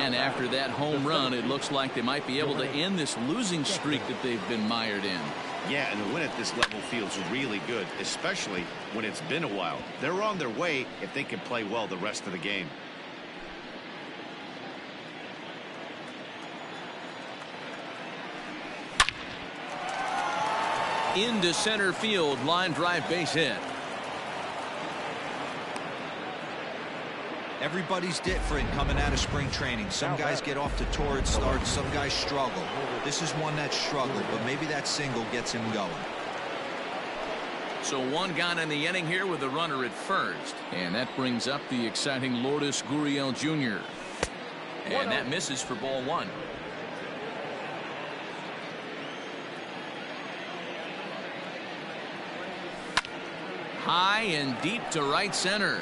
And after that home run, it looks like they might be able to end this losing streak that they've been mired in. Yeah, and the win at this level feels really good, especially when it's been a while. They're on their way if they can play well the rest of the game. Into center field, line drive, base hit. Everybody's different coming out of spring training. Some guys get off to torrid starts, some guys struggle. This is one that struggled, but maybe that single gets him going. So one gone in the inning here with a runner at first. And that brings up the exciting Lourdes Gurriel Jr. And that misses for ball one. High and deep to right center.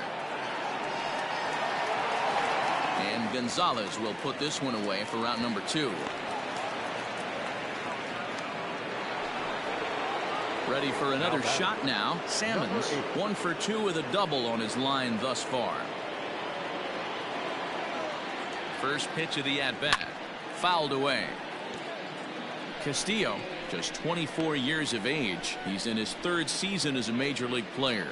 And Gonzalez will put this one away for round number 2. Ready for another shot now. Salmons 1 for 2 with a double on his line thus far. First pitch of the at-bat. Fouled away. Castillo, just 24 years of age. He's in his 3rd season as a major league player.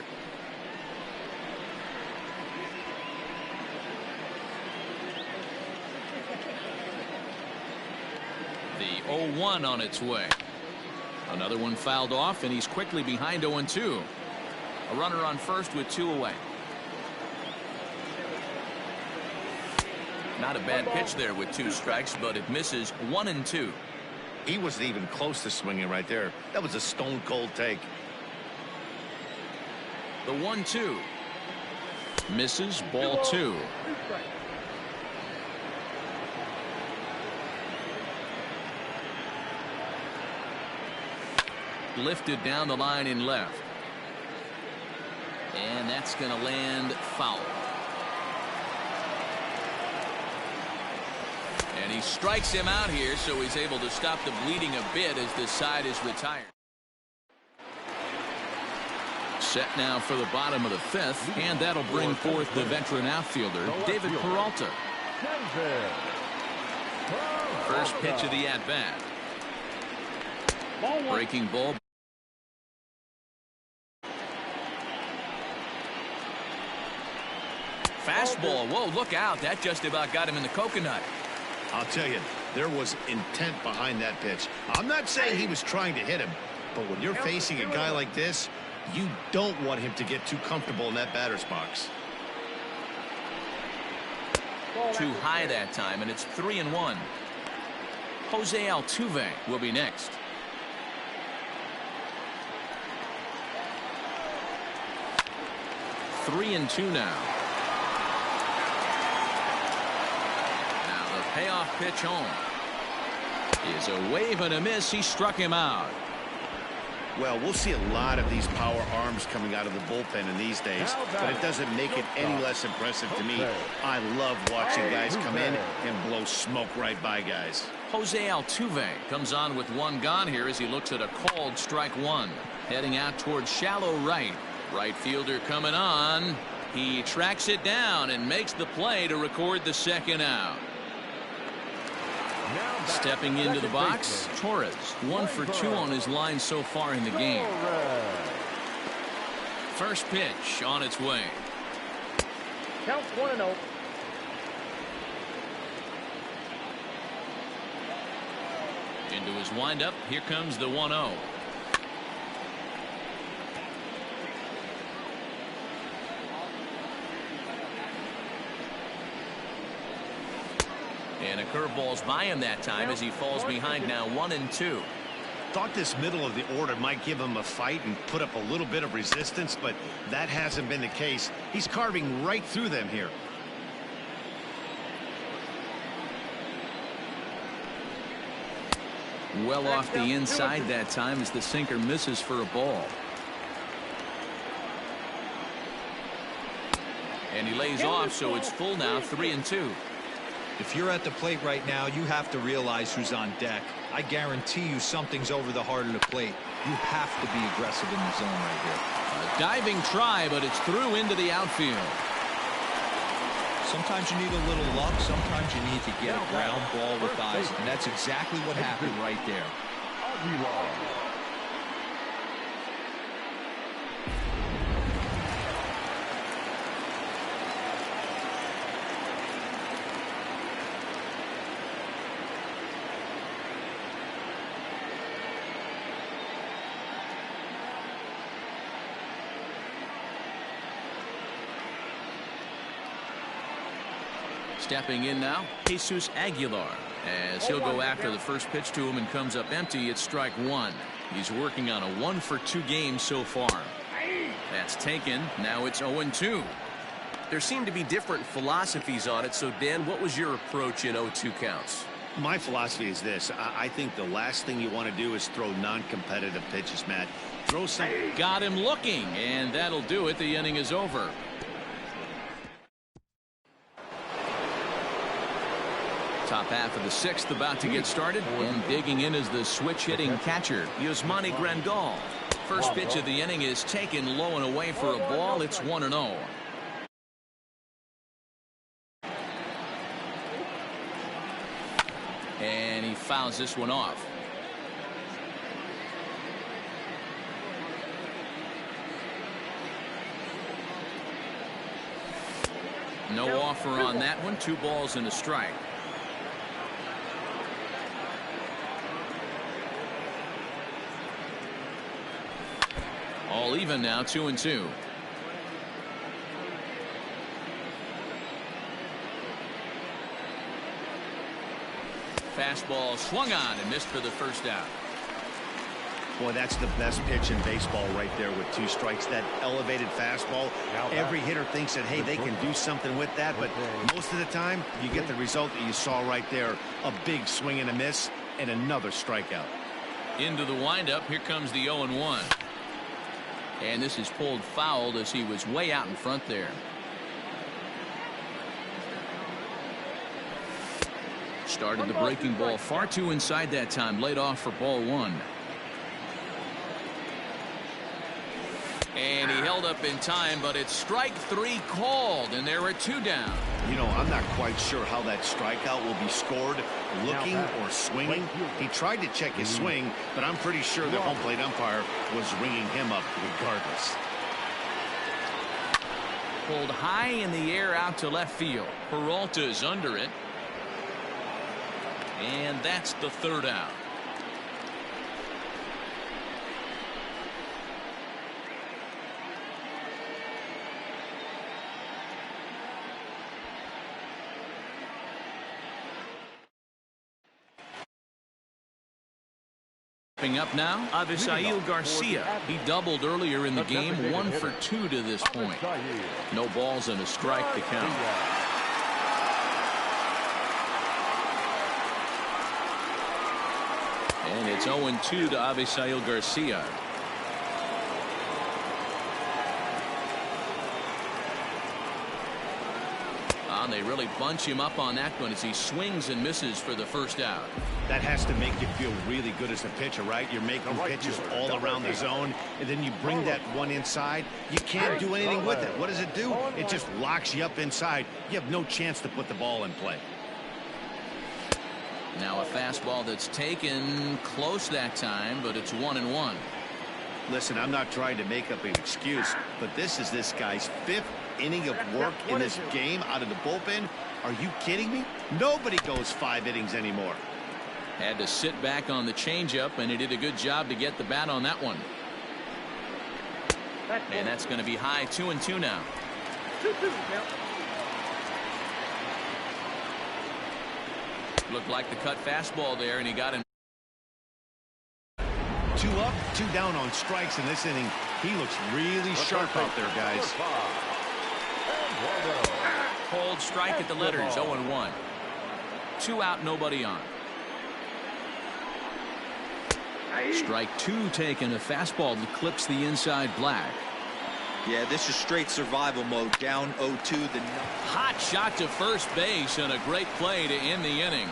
The 0-1 on its way. Another one fouled off, and he's quickly behind 0-2. A runner on first with 2 away. Not a bad pitch there with 2 strikes, but it misses 1-2. He wasn't even close to swinging right there. That was a stone cold take. The 1-2 misses, ball 2. Lifted down the line in left. And that's going to land foul. And he strikes him out here, so he's able to stop the bleeding a bit as this side is retired. Set now for the bottom of the 5th, and that'll bring forth the veteran outfielder, David Peralta. First pitch of the at-bat. Breaking ball. Fastball. Whoa, look out. That just about got him in the coconut. I'll tell you, there was intent behind that pitch. I'm not saying he was trying to hit him, but when you're facing a guy like this, you don't want him to get too comfortable in that batter's box. Too high that time, and it's 3-1. Jose Altuve will be next. 3-2 now. Now the payoff pitch home is a wave and a miss. He struck him out. Well, we'll see a lot of these power arms coming out of the bullpen in these days, but it doesn't make it any less impressive to me. I love watching guys come in and blow smoke right by guys. Jose Altuve comes on with 1 gone here as he looks at a called strike 1. Heading out towards shallow right. Right fielder coming on. He tracks it down and makes the play to record the 2nd out. Stepping into the box, Torres. 1 for 2 on his line so far in the game. First pitch on its way. Count 1-0. Into his windup. Here comes the 1-0. And a curveball's by him that time as he falls behind now 1-2. Thought this middle of the order might give him a fight and put up a little bit of resistance, but that hasn't been the case. He's carving right through them here. Well off the inside that time as the sinker misses for a ball. And he lays off, so it's full now, 3-2. If you're at the plate right now, you have to realize who's on deck. I guarantee you something's over the heart of the plate. You have to be aggressive in the zone right here. A diving try, but it's through into the outfield. Sometimes you need a little luck. Sometimes you need to get a ground ball with guys. And that's exactly what happened right there. Stepping in now, Jesus Aguilar, as he'll go after the first pitch to him and comes up empty. It's strike one. He's working on a 1-for-2 game so far. That's taken. Now it's 0-2. There seem to be different philosophies on it. So, Dan, what was your approach in 0-2 counts? My philosophy is this. I think the last thing you want to do is throw non-competitive pitches, Matt. Throw some. Got him looking, and that'll do it. The inning is over. Top half of the sixth about to get started, and digging in is the switch-hitting catcher, Yasmani Grandal. First pitch of the inning is taken low and away for a ball. It's 1-0. And he fouls this one off. No offer on that one. 2 balls and a strike. All even now, 2-2. Fastball swung on and missed for the first out. Boy, that's the best pitch in baseball right there with 2 strikes. That elevated fastball. Every hitter thinks that, hey, they can do something with that, but most of the time you get the result that you saw right there. A big swing and a miss and another strikeout. Into the windup. Here comes the 0-1. And this is pulled foul as he was way out in front there. Started the breaking ball far too inside that time. Laid off for ball 1. And he held up in time, but it's strike 3 called, and there are 2 down. You know, I'm not quite sure how that strikeout will be scored, looking or swinging. He tried to check his swing, but I'm pretty sure the home plate umpire was ringing him up regardless. Pulled high in the air out to left field. Peralta's under it. And that's the 3rd out. Up now, Avisail Garcia. He doubled earlier in the game, 1 for 2 to this point. No balls and a strike to count. And it's 0-2 to Avisail Garcia. They really bunch him up on that one as he swings and misses for the first out. That has to make you feel really good as a pitcher, right? You're making pitches all around the zone, and then you bring that one inside. You can't do anything with it. What does it do? It just locks you up inside. You have no chance to put the ball in play. Now a fastball that's taken close that time, but it's 1-1. Listen, I'm not trying to make up an excuse, but this is this guy's 5th inning of work in this game out of the bullpen. Are you kidding me? Nobody goes 5 innings anymore. Had to sit back on the changeup, and he did a good job to get the bat on that one. And that's going to be high. 2-2 now. 2-2 Looked like the cut fastball there, and he got him. 2 up, 2 down on strikes in this inning. He looks really sharp out there, guys. Cold strike at the letters. 0-1. 2 out, nobody on. Strike 2 taken. A fastball that clips the inside black. Yeah, this is straight survival mode. Down 0-2. Hot shot to first base and a great play to end the inning.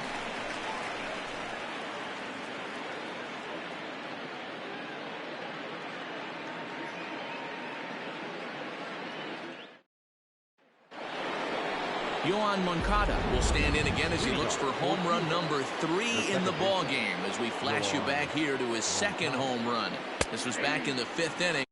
Yohan Moncada will stand in again as he looks for home run number 3 in the ball game as we flash you back here to his second home run. This was back in the 5th inning.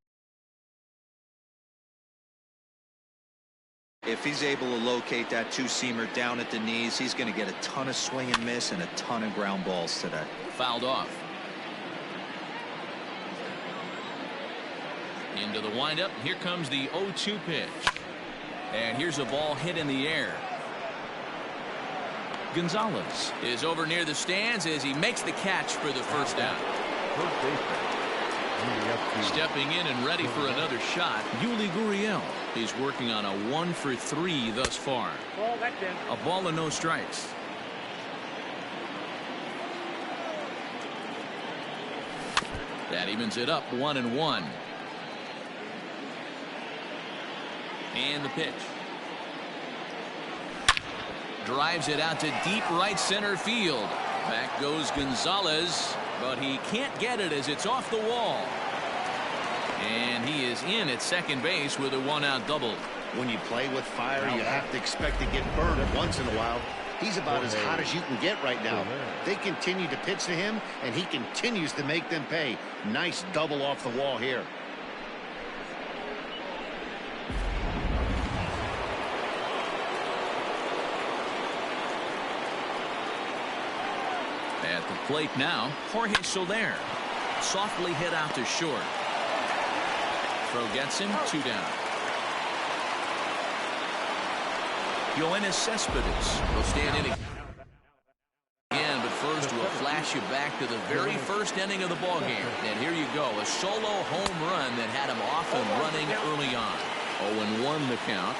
If he's able to locate that two-seamer down at the knees, he's going to get a ton of swing and miss and a ton of ground balls today. Fouled off. Into the windup. Here comes the 0-2 pitch. And here's a ball hit in the air. Gonzalez is over near the stands as he makes the catch for the first out. Stepping in and ready for another shot, Yuli Gurriel. He's working on a 1 for 3 thus far. A ball and no strikes. That evens it up 1-1. And the pitch. Drives it out to deep right center field. Back goes Gonzalez, but he can't get it as it's off the wall. And he is in at second base with a 1-out double. When you play with fire, you have to expect to get burned once in a while. He's about as hot as you can get right now. They continue to pitch to him, and he continues to make them pay. Nice double off the wall here. At the plate now, Jorge Soler. Softly hit out to short. Throw gets him, 2 down. Yoenis Cespedes will stand in again, but first we'll flash you back to the very first inning of the ball game. And here you go, a solo home run that had him off and running early on. 0-1 the count.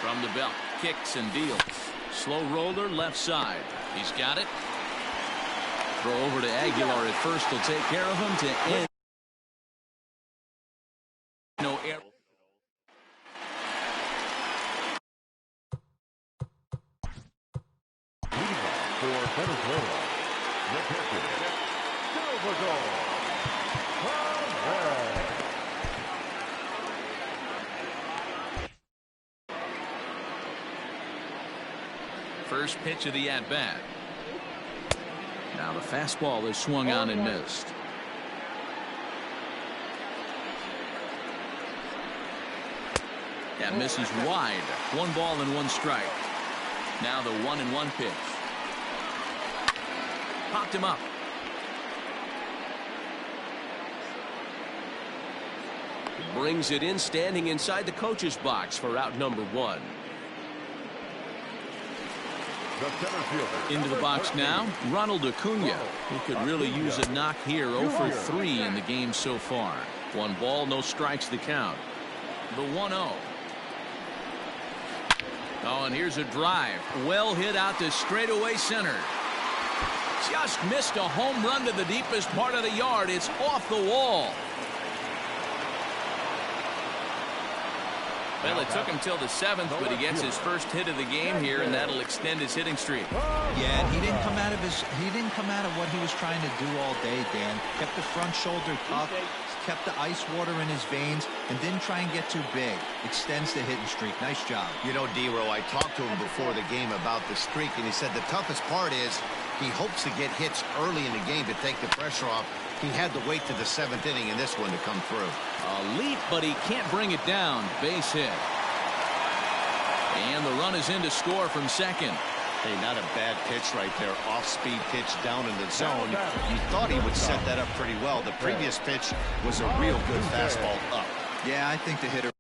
From the belt, kicks and deals. Slow roller left side. He's got it. Throw over to Aguilar at first. Will take care of him to end. No air. For Venezuela, the pitcher, Salvador. First pitch of the at-bat. Now the fastball is swung on and missed. That misses wide. 1 ball and 1 strike. Now the 1-1 pitch. Popped him up. Brings it in, standing inside the coach's box for out number 1. Into the box now, Ronald Acuna. He could really use a knock here. 0 for 3 in the game so far. 1 ball, no strikes the count. The 1-0. Oh, and here's a drive. Well hit out to straightaway center. Just missed a home run to the deepest part of the yard. It's off the wall. Well, it took him till the 7th, but he gets his first hit of the game here, and that'll extend his hitting streak. Yeah, and he didn't come out of what he was trying to do all day, Dan. Kept the front shoulder tucked, kept the ice water in his veins, and didn't try and get too big. Extends the hitting streak. Nice job. You know, D-Row, I talked to him before the game about the streak, and he said the toughest part is he hopes to get hits early in the game to take the pressure off. He had to wait to the 7th inning in this one to come through. A leap, but he can't bring it down. Base hit. And the run is in to score from second. Hey, not a bad pitch right there. Off-speed pitch down in the zone. You thought he would set that up pretty well. The previous pitch was a real good fastball up. Yeah, I think the hitter.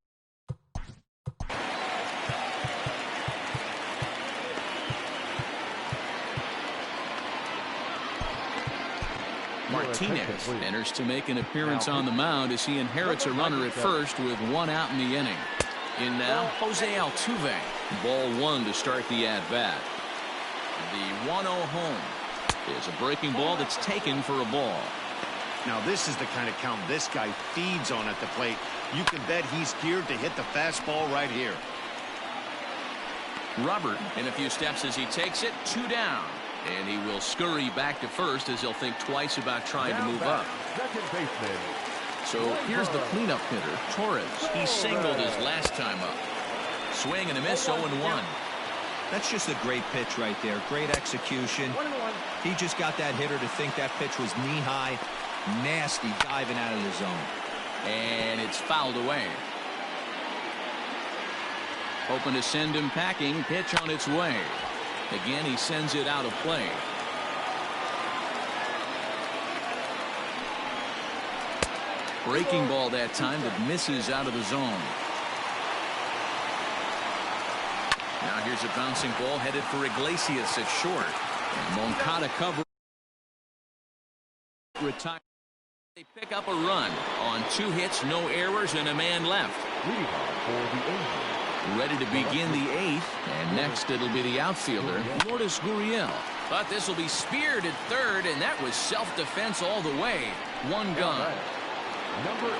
Martinez enters to make an appearance on the mound as he inherits a runner at first with 1 out in the inning. In now, Jose Altuve. Ball 1 to start the at-bat. The 1-0 home is a breaking ball that's taken for a ball. Now, this is the kind of count this guy feeds on at the plate. You can bet he's geared to hit the fastball right here. Robert in a few steps as he takes it. 2 down. And he will scurry back to first as he'll think twice about trying to move up. Second baseman. So here's the cleanup hitter, Torres. He singled his last time up. Swing and a miss, 0-1. That's just a great pitch right there. Great execution. He just got that hitter to think that pitch was knee-high. Nasty diving out of the zone. And it's fouled away. Hoping to send him packing. Pitch on its way. Again, he sends it out of play. Breaking ball that time that misses out of the zone. Now here's a bouncing ball headed for Iglesias at short. And Moncada cover. Retire. They pick up a run on 2 hits, no errors, and a man left. Ready to begin the 8th, and next it'll be the outfielder, Lourdes Gurriel. But this will be speared at third, and that was self-defense all the way. 1 gone. Number 8.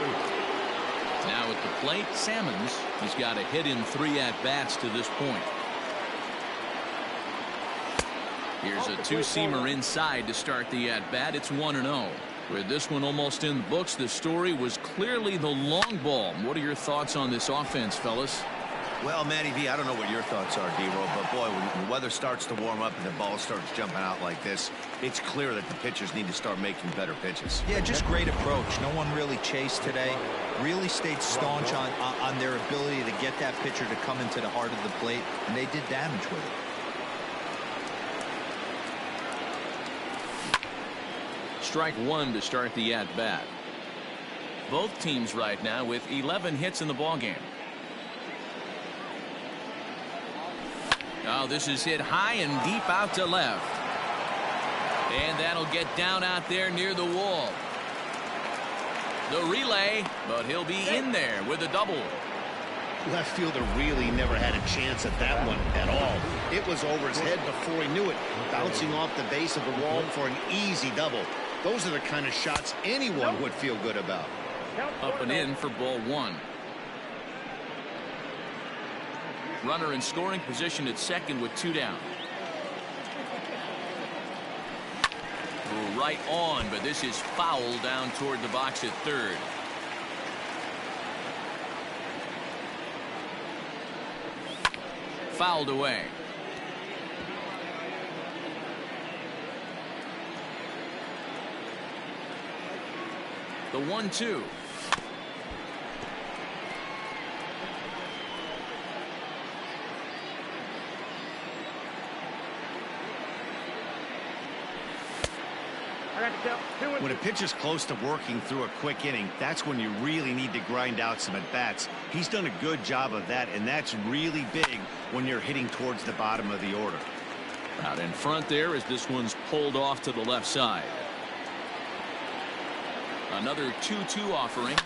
Now at the plate, Salmons. He's got a hit in 3 at-bats to this point. Here's a 2-seamer inside to start the at-bat. It's 1-0. With this one almost in the books, the story was clearly the long ball. What are your thoughts on this offense, fellas? Well, Matty V, I don't know what your thoughts are, D-Roll, but boy, when the weather starts to warm up and the ball starts jumping out like this, it's clear that the pitchers need to start making better pitches. Yeah, just great approach. No one really chased today. Really stayed staunch on their ability to get that pitcher to come into the heart of the plate, and they did damage with it. Strike 1 to start the at-bat. Both teams right now with 11 hits in the ballgame. Oh, this is hit high and deep out to left. And that'll get down out there near the wall. The relay, but he'll be in there with a double. Left fielder really never had a chance at that one at all. It was over his head before he knew it, bouncing off the base of the wall for an easy double. Those are the kind of shots anyone would feel good about. Up and in for ball 1. Runner in scoring position at second with 2 down. Right on, but this is foul down toward the box at third. Fouled away. The 1-2. When a pitcher's close to working through a quick inning, that's when you really need to grind out some at-bats. He's done a good job of that, and that's really big when you're hitting towards the bottom of the order. Out in front there as this one's pulled off to the left side. Another 2-2 offering.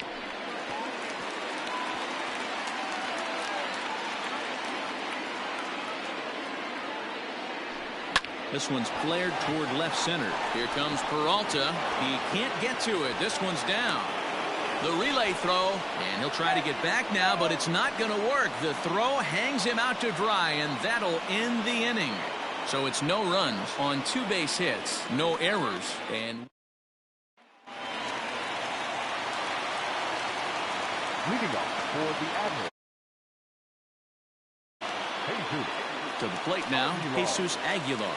This one's flared toward left center. Here comes Peralta. He can't get to it. This one's down. The relay throw, and he'll try to get back now, but it's not going to work. The throw hangs him out to dry, and that'll end the inning. So it's no runs on 2 base hits, no errors, and Leading up for the Admiral. to the plate now, Jesus Aguilar.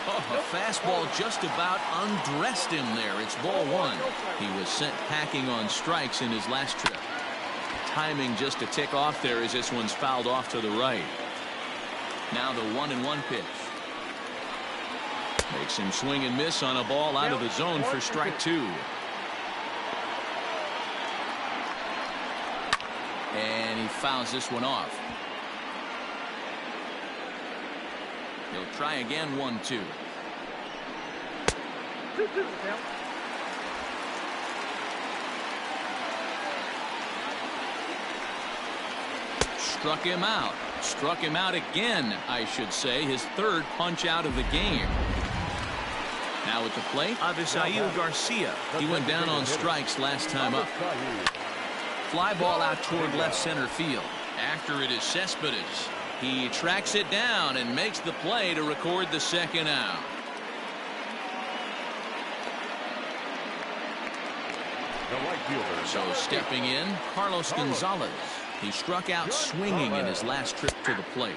Oh, a fastball just about undressed him there. It's ball 1. He was sent packing on strikes in his last trip. Timing just a tick off there as this one's fouled off to the right. Now the 1-1 pitch. Makes him swing and miss on a ball out of the zone for strike 2. And he fouls this one off. He'll try again. 1-2. Struck him out. Struck him out again, I should say. His 3rd punch out of the game. Now at the plate, Avisail Garcia. He went down on strikes last time up. Fly ball out toward left center field. After it is Cespedes. He tracks it down and makes the play to record the 2nd out. The right fielder. So stepping in, Carlos Gonzalez. He struck out swinging in his last trip to the plate.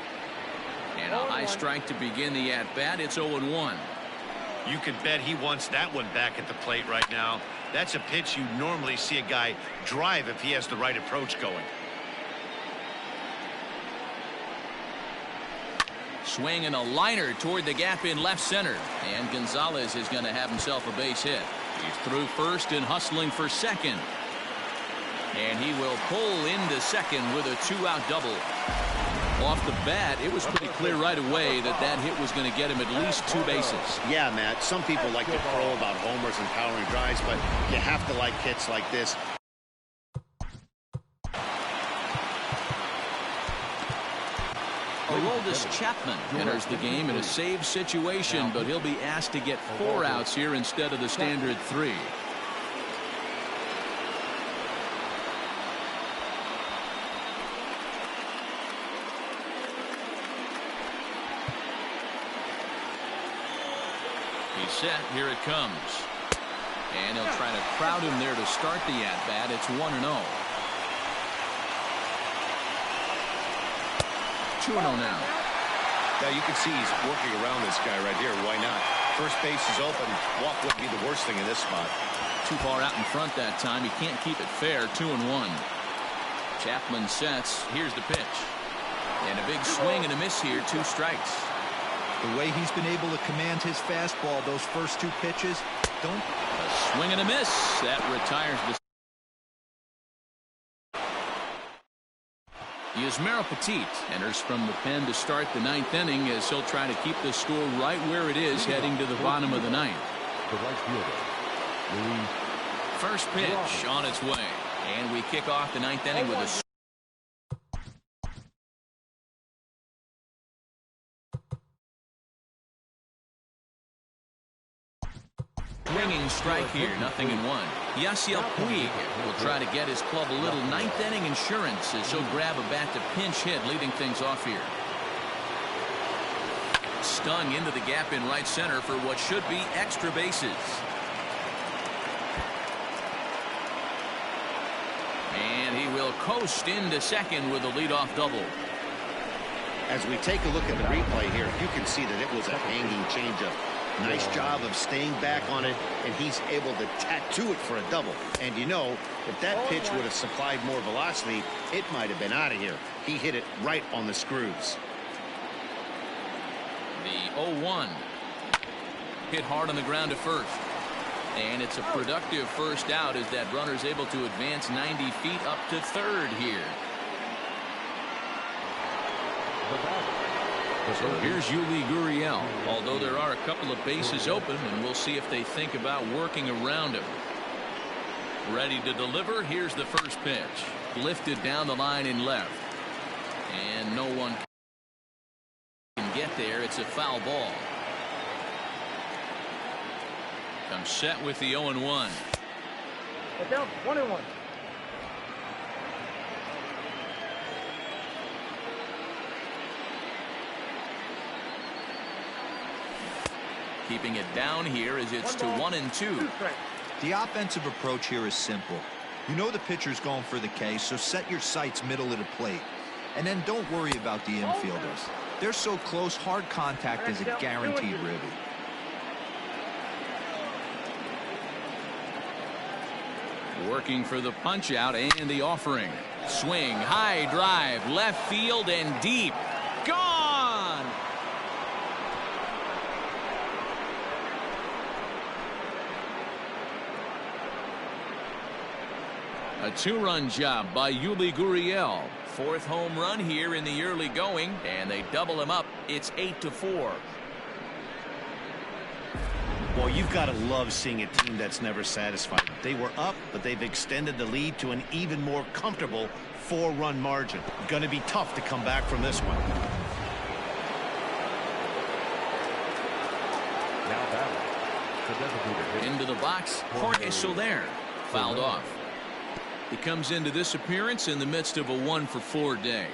And a high strike to begin the at-bat. It's 0-1. You could bet he wants that one back at the plate right now. That's a pitch you normally see a guy drive if he has the right approach going. Swing and a liner toward the gap in left center. And Gonzalez is going to have himself a base hit. He's through first and hustling for second. And he will pull into second with a 2-out double. Off the bat, it was pretty clear right away that that hit was going to get him at least 2 bases. Yeah, Matt, some people like to crow about homers and powering drives, but you have to like hits like this. Aroldis Chapman enters the game in a save situation, but he'll be asked to get 4 outs here instead of the standard 3. He's set. Here it comes. And he'll try to crowd him there to start the at-bat. It's 1-0. 2-0 now. Now you can see he's working around this guy right here. Why not? First base is open. Walk wouldn't be the worst thing in this spot. Too far out in front that time. He can't keep it fair. 2-1. Chapman sets. Here's the pitch. And a big swing and a miss here. 2 strikes. The way he's been able to command his fastball those first 2 pitches, don't. A swing and a miss. That retires the. Yusmeiro Petit enters from the pen to start the 9th inning as he'll try to keep the score right where it is heading to the bottom of the 9th. The right fielder. First pitch on its way. And we kick off the 9th inning with a. Swinging strike here, 0-1. Yasiel Puig will try to get his club a little 9th inning insurance as he'll grab a bat to pinch hit, leading things off here. Stung into the gap in right center for what should be extra bases. And he will coast into second with a leadoff double. As we take a look at the replay here, you can see that it was a hanging changeup. Nice job of staying back on it, and he's able to tattoo it for a double. And you know, if that pitch would have supplied more velocity, it might have been out of here. He hit it right on the screws. The 0-1. Hit hard on the ground to first. And it's a productive first out as that runner's able to advance 90 feet up to third here. So here's Yuli Gurriel, although there are a couple of bases open, and we'll see if they think about working around him. Ready to deliver. Here's the first pitch. Lifted down the line in left. And no one can get there. It's a foul ball. Comes set with the 0-1. Get down, 1-1. Keeping it down here as it's to 1-2. The offensive approach here is simple. You know the pitcher's going for the K, so set your sights middle of the plate. And then don't worry about the infielders. They're so close, hard contact is a guaranteed ribby. Working for the punch out and the offering. Swing, high drive, left field and deep. Gone! A 2-run job by Yuli Gurriel. 4th home run here in the early going, and they double him up. It's 8-4. Well, you've got to love seeing a team that's never satisfied. They were up, but they've extended the lead to an even more comfortable 4-run margin. Going to be tough to come back from this one. Now batting. Into the box, Jorge Soler. Fouled off. He comes into this appearance in the midst of a 1-for-4 day.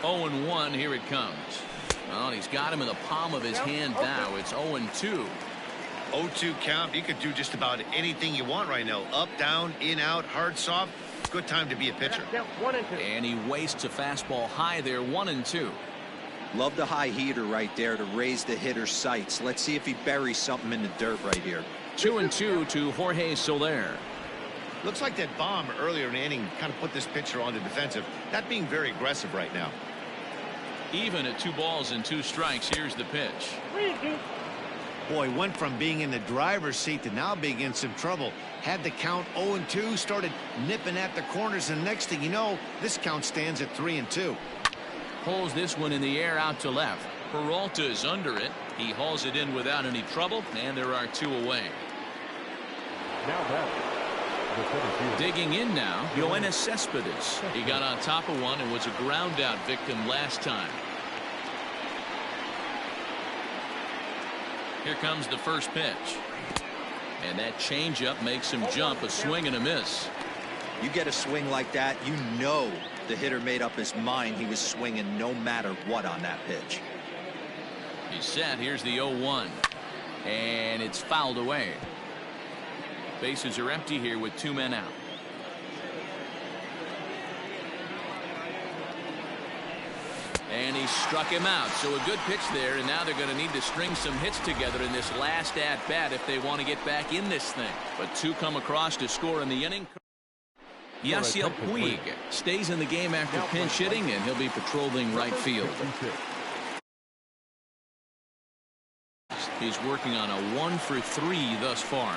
0-1, here it comes. Well, he's got him in the palm of his hand now. It's 0-2. 0-2 count. You could do just about anything you want right now. Up, down, in, out, hard, soft. Good time to be a pitcher. And he wastes a fastball high there, 1-2. Love the high heater right there to raise the hitter's sights. Let's see if he buries something in the dirt right here. 2-2 to Jorge Soler. Looks like that bomb earlier in the inning kind of put this pitcher on the defensive. Not being very aggressive right now. Even at 2 balls and 2 strikes. Here's the pitch. Boy, went from being in the driver's seat to now being in some trouble. Had the count 0-2, started nipping at the corners, and next thing you know, this count stands at 3-2. Pulls this one in the air out to left. Peralta is under it. He hauls it in without any trouble, and there are 2 away. Digging in now, Yoenis Cespedes. He got on top of one and was a ground out victim last time. Here comes the first pitch. And that changeup makes him jump. A swing and a miss. You get a swing like that, you know the hitter made up his mind he was swinging no matter what on that pitch. He's set. Here's the 0-1. And it's fouled away. Bases are empty here with 2 men out. And he struck him out. So a good pitch there, and now they're going to need to string some hits together in this last at-bat if they want to get back in this thing. But 2 come across to score in the inning. Yasiel Puig stays in the game after pinch hitting, and he'll be patrolling right field. He's working on a 1-for-3 thus far.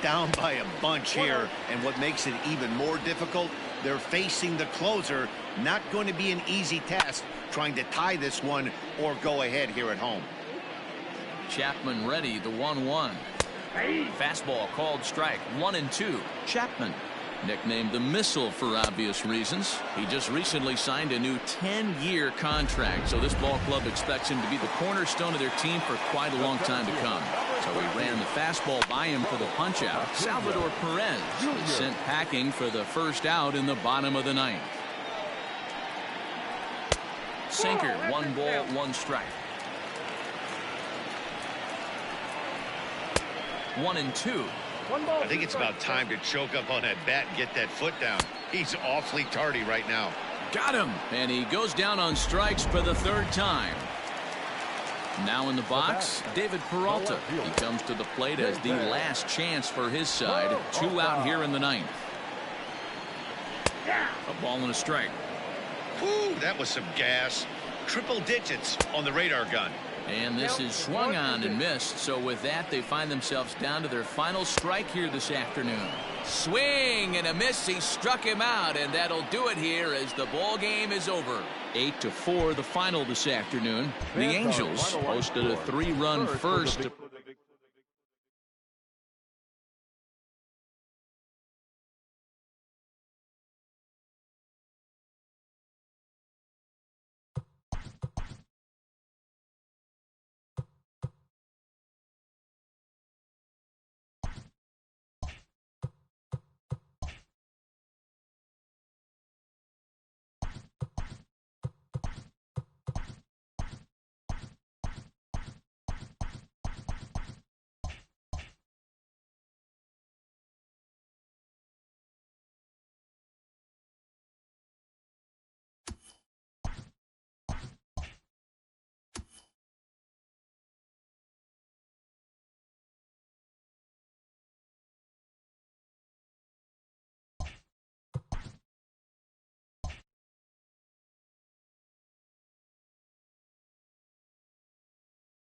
Down by a bunch here, and what makes it even more difficult, they're facing the closer. Not going to be an easy task trying to tie this one or go ahead here at home. Chapman ready, the 1-1. Fastball called strike, 1-2. Chapman, nicknamed the Missile for obvious reasons. He just recently signed a new 10-year contract, so this ball club expects him to be the cornerstone of their team for quite a long time to come. So he ran the fastball by him for the punch-out. Salvador Perez is sent packing for the first out in the bottom of the 9th. Sinker, 1 ball, 1 strike. 1-2. I think it's about time to choke up on that bat and get that foot down. He's awfully tardy right now. Got him, and he goes down on strikes for the 3rd time. Now in the box, David Peralta. He comes to the plate as the last chance for his side. 2 out here in the 9th. A ball and a strike. Whew, that was some gas. Triple digits on the radar gun. And this is swung on and missed. So with that, they find themselves down to their final strike here this afternoon. Swing and a miss. He struck him out, and that'll do it here as the ball game is over. 8-4 the final this afternoon. The Angels posted a 3-run first.